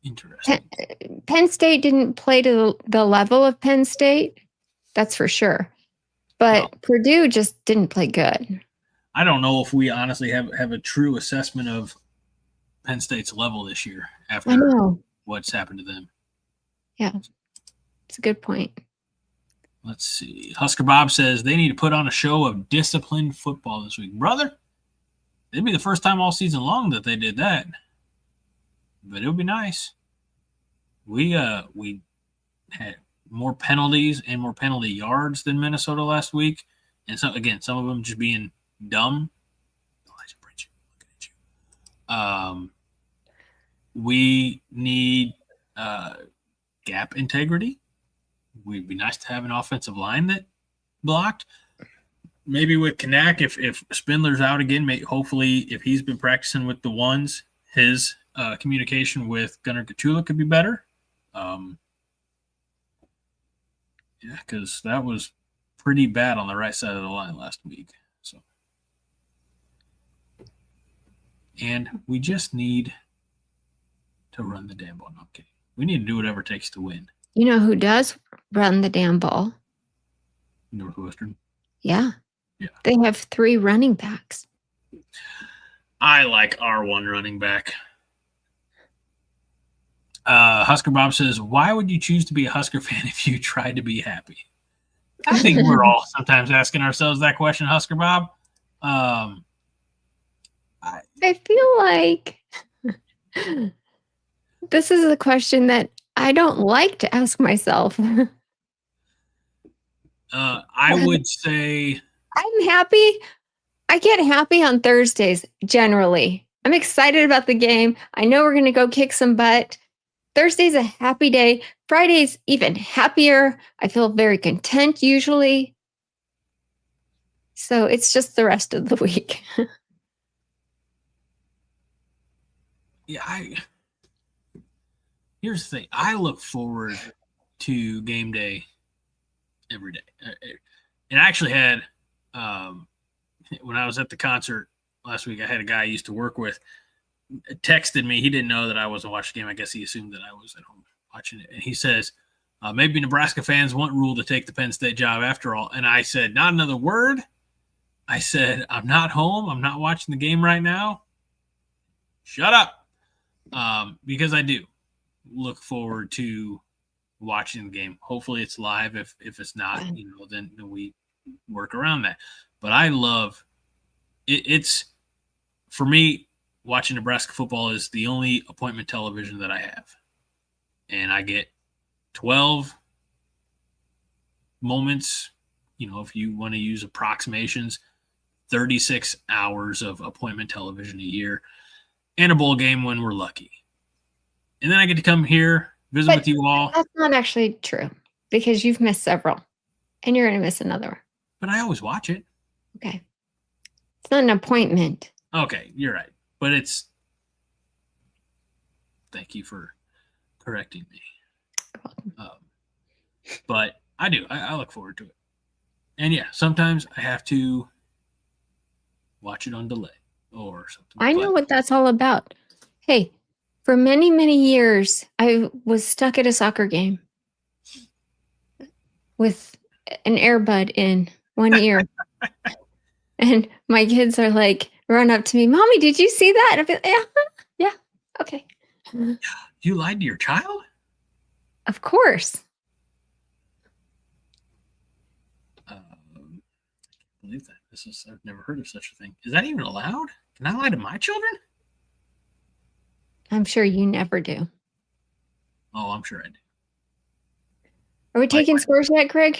interesting. Penn State didn't play to the level of Penn State, That's for sure. But Purdue just didn't play good. I don't know if we honestly have a true assessment of Penn State's level this year after what's happened to them. Yeah, it's a good point. Let's see. Husker Bob says they need to put on a show of disciplined football this week. Brother, it'd be the first time all season long that they did that. But it would be nice. We had more penalties and more penalty yards than Minnesota last week. And so again, some of them just being dumb. We need gap integrity. Would be nice to have an offensive line that blocked. Maybe with Kanak, if Spindler's out again, hopefully if he's been practicing with the ones, his communication with Gunnar Gatula could be better. Yeah, because that was pretty bad on the right side of the line last week. So, and we just need to run the damn ball. No, I'm kidding. We need to do whatever it takes to win. You know who does run the damn ball? Northwestern. Yeah. They have 3 running backs. I like our one running back. Husker Bob says, why would you choose to be a Husker fan if you tried to be happy? I think we're all sometimes asking ourselves that question, Husker Bob. I feel like this is a question that I don't like to ask myself. I would say I'm happy. I get happy on Thursdays, generally. I'm excited about the game. I know we're going to go kick some butt. Thursday's a happy day. Friday's even happier. I feel very content usually. So it's just the rest of the week. Yeah, here's the thing. I look forward to game day every day. And I actually had, when I was at the concert last week, I had a guy I used to work with texted me. He didn't know that I wasn't watching the game. I guess he assumed that I was at home watching it. And he says, maybe Nebraska fans want Rule to take the Penn State job after all. And I said, not another word. I said, I'm not home. I'm not watching the game right now. Shut up. Because I do look forward to watching the game. Hopefully it's live. If it's not, then we work around that. But I love it. It's, for me, watching Nebraska football is the only appointment television that I have. And I get 12 moments, if you want to use approximations, 36 hours of appointment television a year, and a bowl game when we're lucky. And then I get to come here, visit with you all. That's not actually true, because you've missed several, and you're going to miss another. But I always watch it. Okay. It's not an appointment. Okay, you're right. But it's – thank you for correcting me. But I do. I look forward to it. And, yeah, sometimes I have to watch it on delay or something. I know what that's all about. Hey, for many, many years, I was stuck at a soccer game with an earbud in one ear. And my kids are like, run up to me, Mommy, did you see that? And I'd be like, yeah, okay. You lied to your child? Of course. I believe that. I've never heard of such a thing. Is that even allowed? Can I lie to my children? I'm sure you never do. Oh, I'm sure I do. Are we taking scores yet, Greg?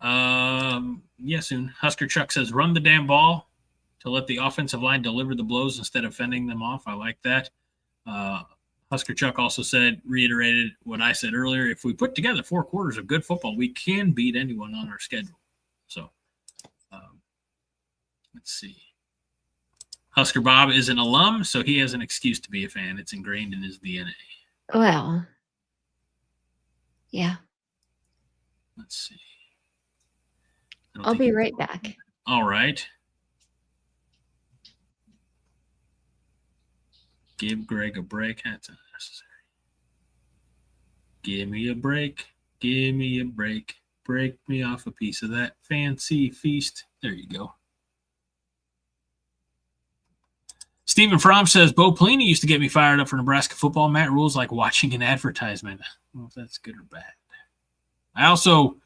Yeah, soon. Husker Chuck says, run the damn ball to let the offensive line deliver the blows instead of fending them off. I like that. Husker Chuck also reiterated what I said earlier. If we put together 4 quarters of good football, we can beat anyone on our schedule. So, let's see. Husker Bob is an alum, so he has an excuse to be a fan. It's ingrained in his DNA. Well, yeah. Let's see. I'll be right back. All right. Give Greg a break. That's unnecessary. Give me a break. Give me a break. Break me off a piece of that fancy feast. There you go. Stephen Fromm says, Bo Pelini used to get me fired up for Nebraska football. Matt Rule's like watching an advertisement. I don't know if that's good or bad. I also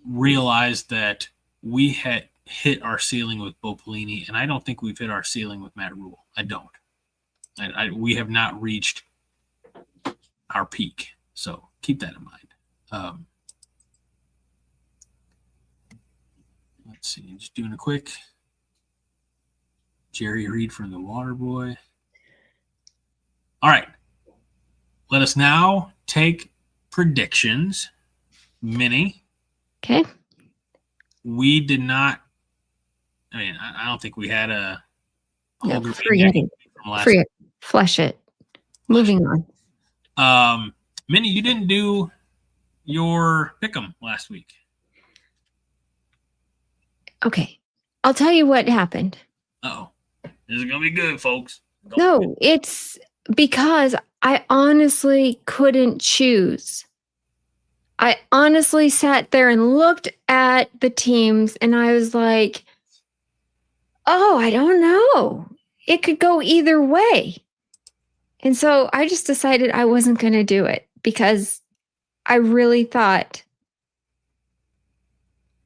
realized that we had hit our ceiling with Bo Pelini, and I don't think we've hit our ceiling with Matt Rule. I don't. We have not reached our peak. So keep that in mind. Let's see. Just doing a quick Jerry Reed from the Water Boy. All right. Let us now take predictions. Minnie. Okay. We did not. I mean, I don't think we had a whole group forget it. Forget it. Flush it. Moving on. Minnie, you didn't do your pick'em last week. Okay. I'll tell you what happened. Uh-oh. This is going to be good, folks. No, it's because I honestly couldn't choose. I honestly sat there and looked at the teams and I was like, oh, I don't know. It could go either way. And so I just decided I wasn't going to do it because I really thought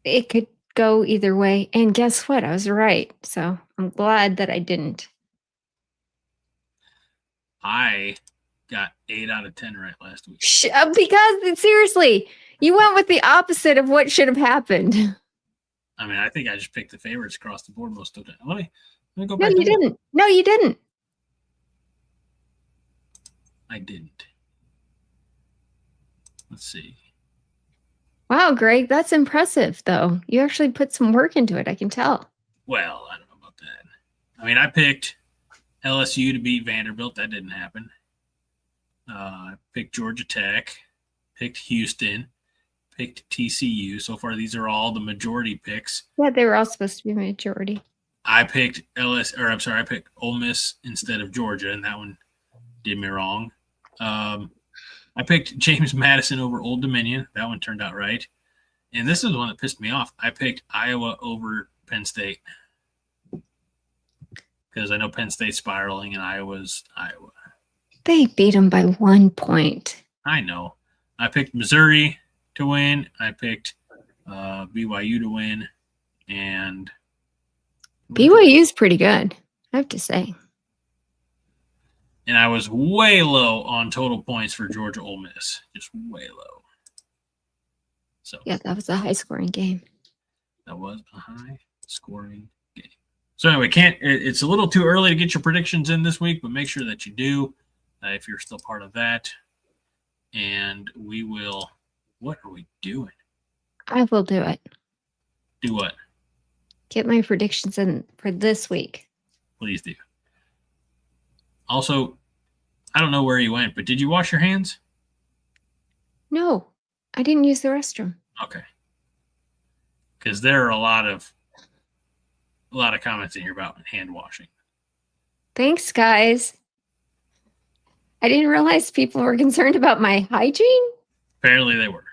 it could go either way. And guess what? I was right. So I'm glad that I didn't. I got 8 out of 10 right last week. Because seriously, you went with the opposite of what should have happened. I mean, I think I just picked the favorites across the board most of the time. Let me go No, back. you didn't. No, you didn't. I didn't. Let's see. Wow, Greg, that's impressive, though. You actually put some work into it. I can tell. Well, I don't know about that. I mean, I picked LSU to beat Vanderbilt. That didn't happen. I picked Georgia Tech, picked Houston, picked TCU. So far, these are all the majority picks. Yeah, they were all supposed to be majority. I picked I picked Ole Miss instead of Georgia, and that one did me wrong. I picked James Madison over Old Dominion. That one turned out right. And this is the one that pissed me off. I picked Iowa over Penn State because I know Penn State's spiraling and Iowa's Iowa. They beat them by 1 point. I know. I picked Missouri to win. I picked BYU to win. And BYU's pretty good, I have to say. And I was way low on total points for Georgia Ole Miss. Just way low. So yeah, that was a high-scoring game. That was a high-scoring game. So anyway, it's a little too early to get your predictions in this week, but make sure that you do if you're still part of that. And we will – what are we doing? I will do it. Do what? Get my predictions in for this week. Please do. Also, I don't know where you went, but did you wash your hands? No, I didn't use the restroom. Okay. Because there are a lot of comments in here about hand washing. Thanks, guys. I didn't realize people were concerned about my hygiene. Apparently they were.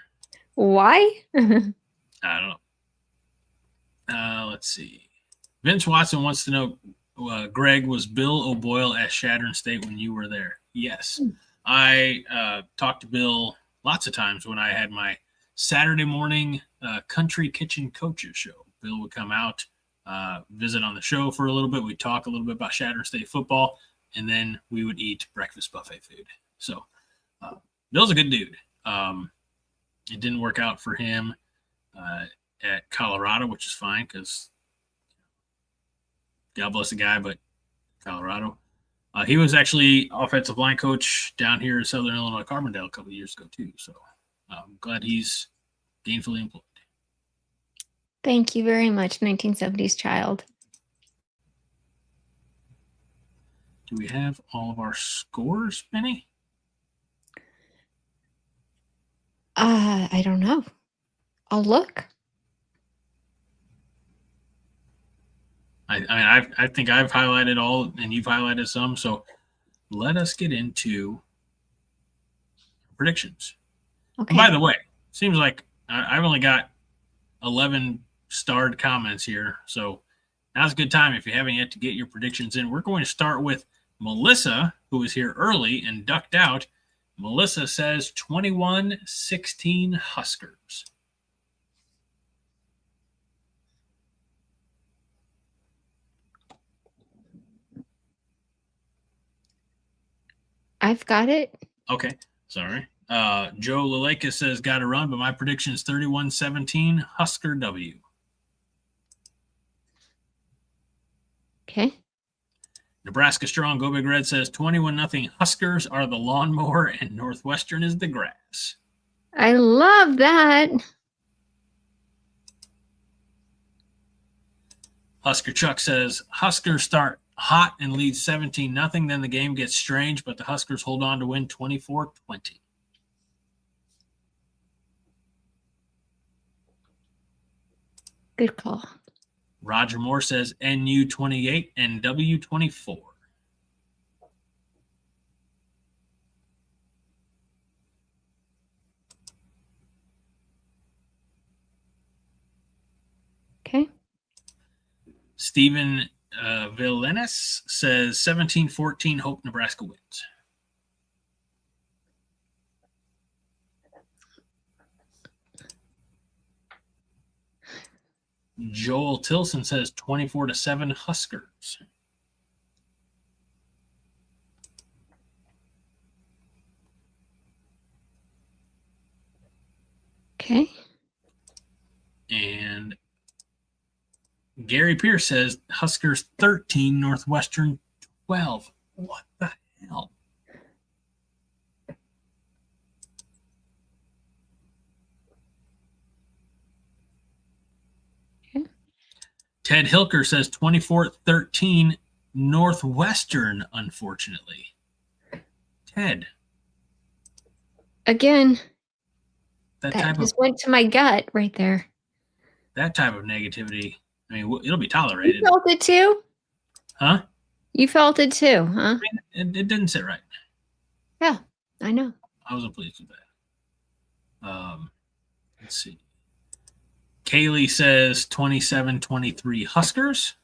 Why? I don't know. Let's see. Vince Watson wants to know, Greg, was Bill O'Boyle at Shattern State when you were there? Yes. I talked to Bill lots of times when I had my Saturday morning country kitchen coaches show. Bill would come out, visit on the show for a little bit. We'd talk a little bit about Shattern State football, and then we would eat breakfast buffet food. So Bill's a good dude. It didn't work out for him at Colorado, which is fine because God bless the guy, but Colorado. He was actually offensive line coach down here in Southern Illinois, Carbondale, a couple of years ago too. So I'm glad he's gainfully employed. Thank you very much, 1970s child. Do we have all of our scores, Minnie? I don't know. I'll look. I think I've highlighted all, and you've highlighted some. So let us get into predictions. Okay. By the way, seems like I've only got 11 starred comments here, so now's a good time if you haven't yet to get your predictions in. We're going to start with Melissa, who was here early and ducked out. Melissa says 21-16 Huskers. I've got it. Okay, sorry. Joe Laleka says got to run, but my prediction is 31-17 Husker W. Okay. Nebraska Strong Go Big Red says 21-0 Huskers are the lawnmower and Northwestern is the grass. I love that. Husker Chuck says Huskers start hot and lead 17-0. Then the game gets strange, but the Huskers hold on to win 24-20. Good call. Roger Moore says NU 28 and W 24. Okay. Stephen Villenas says 17-14 Hope Nebraska wins. Joel Tilson says 24-7 Huskers. Okay. And Gary Pierce says Huskers 13, Northwestern 12. What the hell? Okay. Ted Hilker says 24-13 Northwestern, unfortunately. Ted. Again, that type just went to my gut right there. That type of negativity, I mean, it'll be tolerated. You felt it too? Huh? You felt it too, huh? I mean, it didn't sit right. Yeah, I know. I wasn't pleased with that. Let's see. Kaylee says 27-23 Huskers.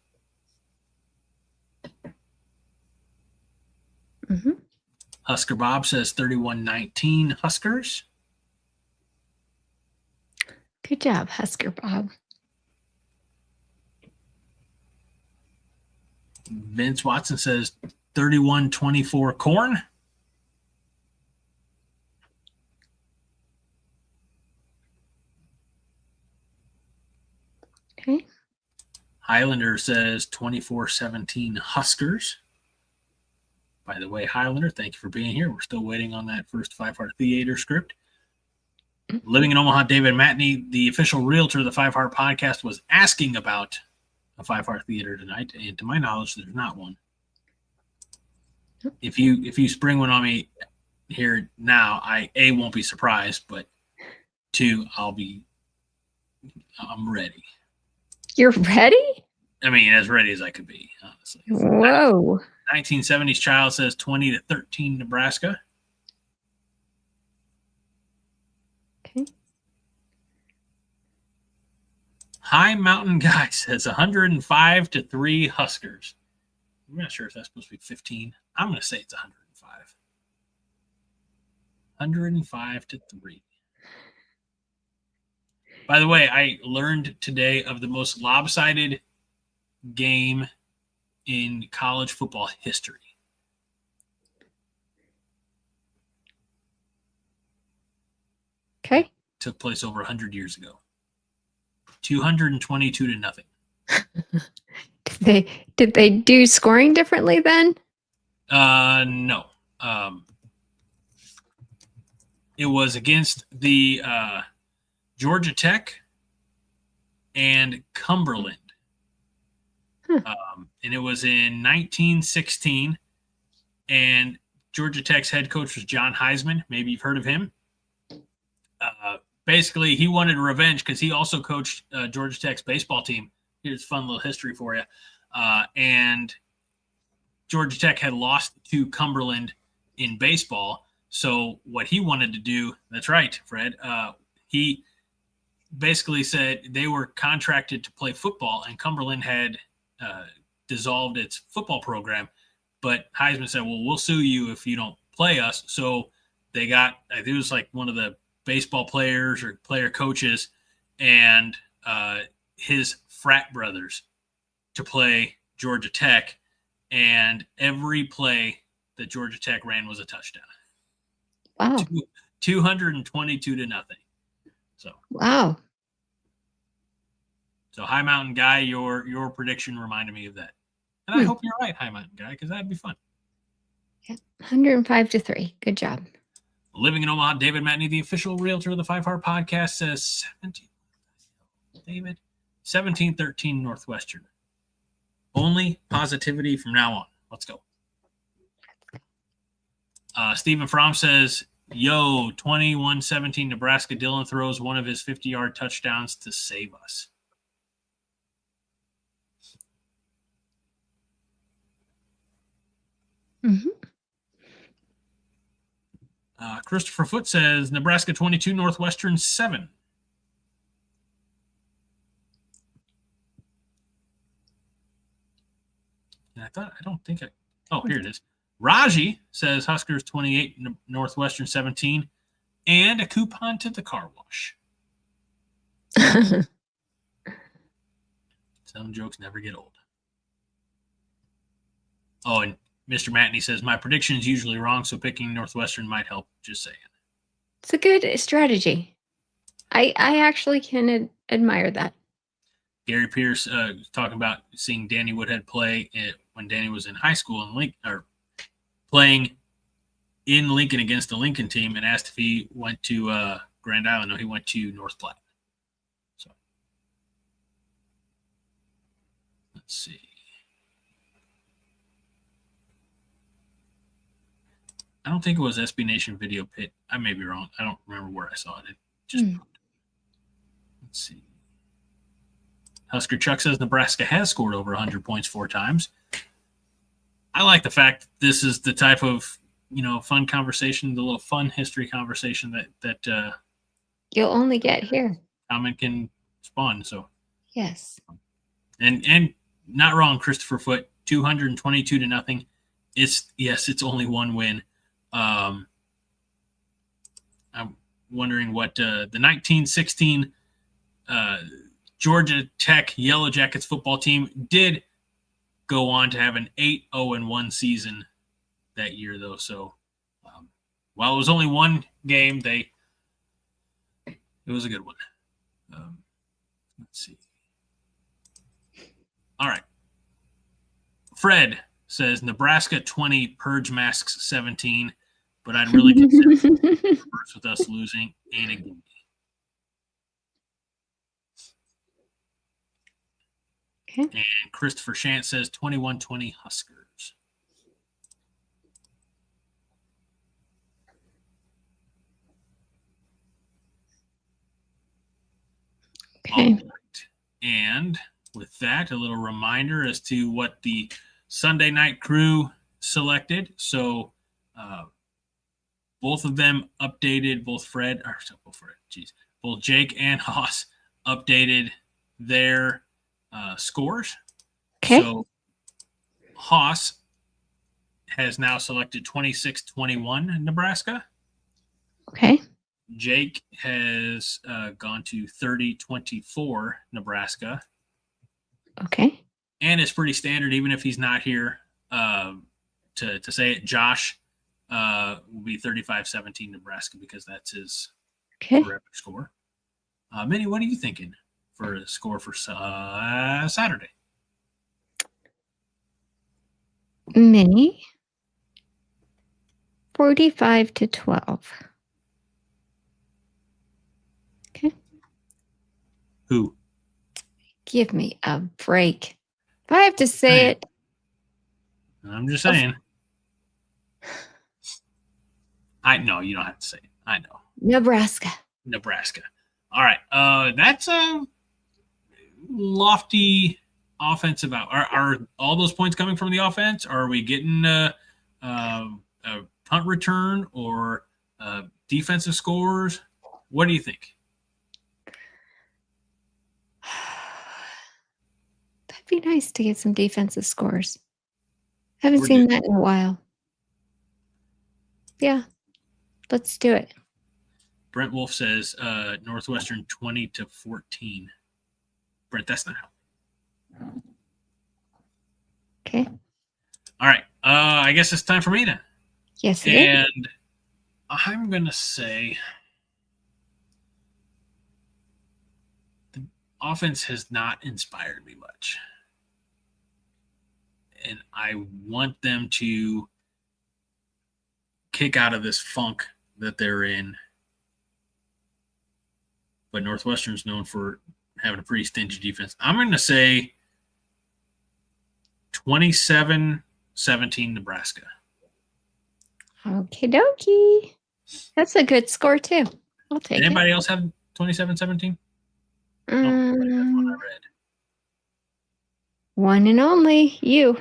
Mm-hmm. Husker Bob says 31-19 Huskers. Good job, Husker Bob. Vince Watson says 31-24 Corn. Okay. Highlander says 24-17 Huskers. By the way, Highlander, thank you for being here. We're still waiting on that first Five Heart Theater script. Living in Omaha, David Matney, the official realtor of the Five Heart Podcast, was asking about a Five Heart Theater tonight, and to my knowledge, there's not one. If you spring one on me here now, I won't be surprised, but two, I'm ready. You're ready? I mean, as ready as I could be, honestly. Whoa. 1970s Child says 20-13 Nebraska. Okay. High Mountain Guy says 105-3 Huskers. I'm not sure if that's supposed to be 15. I'm going to say it's 105. 105-3. By the way, I learned today of the most lopsided game in college football history. Okay. Took place over 100 years ago. 222-0. Did they do scoring differently then? No. It was against the Georgia Tech and Cumberland. And it was in 1916. And Georgia Tech's head coach was John Heisman. Maybe you've heard of him. Basically, he wanted revenge because he also coached Georgia Tech's baseball team. Here's a fun little history for you. And Georgia Tech had lost to Cumberland in baseball. So what he wanted to do, that's right, Fred, he basically said they were contracted to play football, and Cumberland had dissolved its football program. But Heisman said, well, we'll sue you if you don't play us. So they got, I think it was like one of the baseball players or player coaches and his frat brothers to play Georgia Tech. And every play that Georgia Tech ran was a touchdown. Wow. 222-0. So wow. So High Mountain Guy, your prediction reminded me of that. And I hope you're right, High Mountain Guy, because that'd be fun. Yeah, 105-3. Good job. Living in Omaha, David Matney, the official realtor of the 5 Heart Podcast, says 1713 Northwestern. Only positivity from now on. Let's go. Stephen Fromm says, yo, 21-17 Nebraska. Dylan throws one of his 50-yard touchdowns to save us. Mm-hmm. Christopher Foote says, Nebraska 22, Northwestern 7. And here it is. Raji says Huskers 28, Northwestern 17, and a coupon to the car wash. Some jokes never get old. Oh, and Mr. Matney says, my prediction is usually wrong, so picking Northwestern might help. Just saying. It's a good strategy. I actually can admire that. Gary Pierce talking about seeing Danny Woodhead play when Danny was in high school in Lincoln, or playing in Lincoln against the Lincoln team, and asked if he went to Grand Island. No, he went to North Platte. So let's see. I don't think it was SB Nation Video Pit. I may be wrong. I don't remember where I saw it. Let's see. Husker Chuck says Nebraska has scored over 100 points 4 times. I like the fact this is the type of, fun conversation, the little fun history conversation that you'll only get here. Comment can spawn. So yes, and not wrong, Christopher Foote, 222-0. It's only one win. I'm wondering what the 1916 Georgia Tech Yellow Jackets football team did go on to have an 8-0-1 season that year, though. So while it was only one game, it was a good one. Let's see. All right. Fred says Nebraska 20, Purge Masks 17, but I'd really consider first with us losing ain't a game. Okay. And Christopher Shant says 21-20 Huskers. Okay. All right. And with that, a little reminder as to what the Sunday night crew selected. So both of them updated, both Jake and Haas updated their scores. Okay. So Haas has now selected 26-21 Nebraska. Okay. Jake has gone to 30-24 Nebraska. Okay. And it's pretty standard, even if he's not here to say it. Josh will be 35-17 Nebraska because that's his forever score. Minnie, what are you thinking for a score for Saturday? Minnie, 45-12. Okay. Who? Give me a break. If I have to say it. I'm just saying. I know you don't have to say it. I know. Nebraska. All right. That's a lofty offensive out. Are all those points coming from the offense? Are we getting a punt return or defensive scores? What do you think? Be nice to get some defensive scores. Haven't We're seen due. that in a while. Yeah, let's do it. Brent Wolf says Northwestern 20-14. Brent, that's not how. Okay. All right. I guess it's time for me then. Yes, it is. And I'm going to say the offense has not inspired me much. And I want them to kick out of this funk that they're in. But Northwestern's known for having a pretty stingy defense. I'm going to say 27-17 Nebraska. Okie dokie. That's a good score, too. I'll take Did anybody it. else have 27-17? No, that's what I read. One and only you.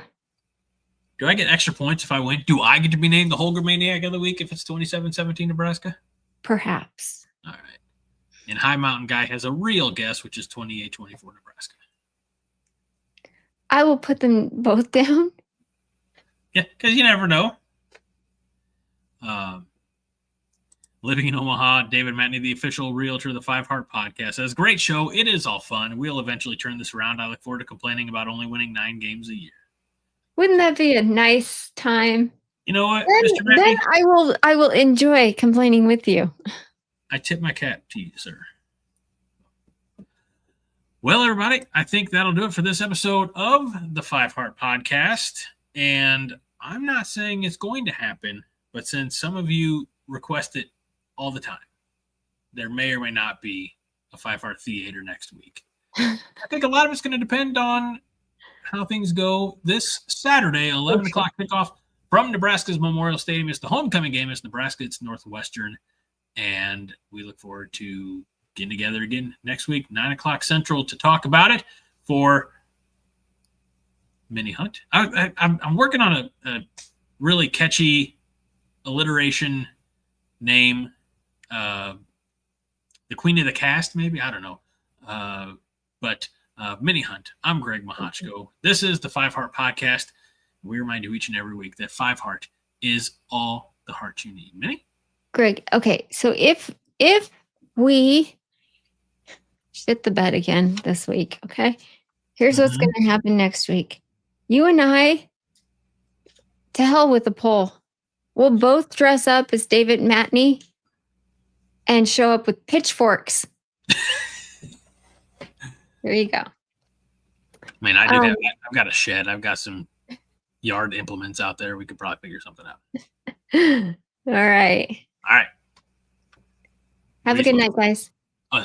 Do I get extra points if I win? Do I get to be named the Holger Maniac of the week if it's 27-17 Nebraska? Perhaps. All right. And High Mountain Guy has a real guess, which is 28-24 Nebraska. I will put them both down. Yeah, because you never know. Living in Omaha, David Matney, the official realtor of the Five Heart Podcast, says, great show. It is all fun. We'll eventually turn this around. I look forward to complaining about only winning 9 games a year. Wouldn't that be a nice time? You know what, Mr. Matney? Then I will enjoy complaining with you. I tip my cap to you, sir. Well, everybody, I think that'll do it for this episode of the Five Heart Podcast. And I'm not saying it's going to happen, but since some of you request it all the time, there may or may not be a Five Heart Theater next week. I think a lot of it's going to depend on how things go this Saturday, 11 o'clock kickoff from Nebraska's Memorial Stadium. It's the homecoming game. It's Nebraska. It's Northwestern. And we look forward to getting together again next week, 9 o'clock Central, to talk about it for Minnie Hunt. I'm working on a really catchy alliteration name. The Queen of the Cast, maybe? I don't know. But Minnie Hunt. I'm Greg Mahochko. This is the Five Heart Podcast. We remind you each and every week that Five Heart is all the heart you need. Minnie? Greg, okay, so if we shit the bed again this week, okay? Here's what's going to happen next week. You and I, to hell with the poll. We'll both dress up as David Matney and show up with pitchforks. There you go. I mean, I do have. I've got a shed. I've got some yard implements out there. We could probably figure something out. All right. All right. Have a good night, guys. Oh,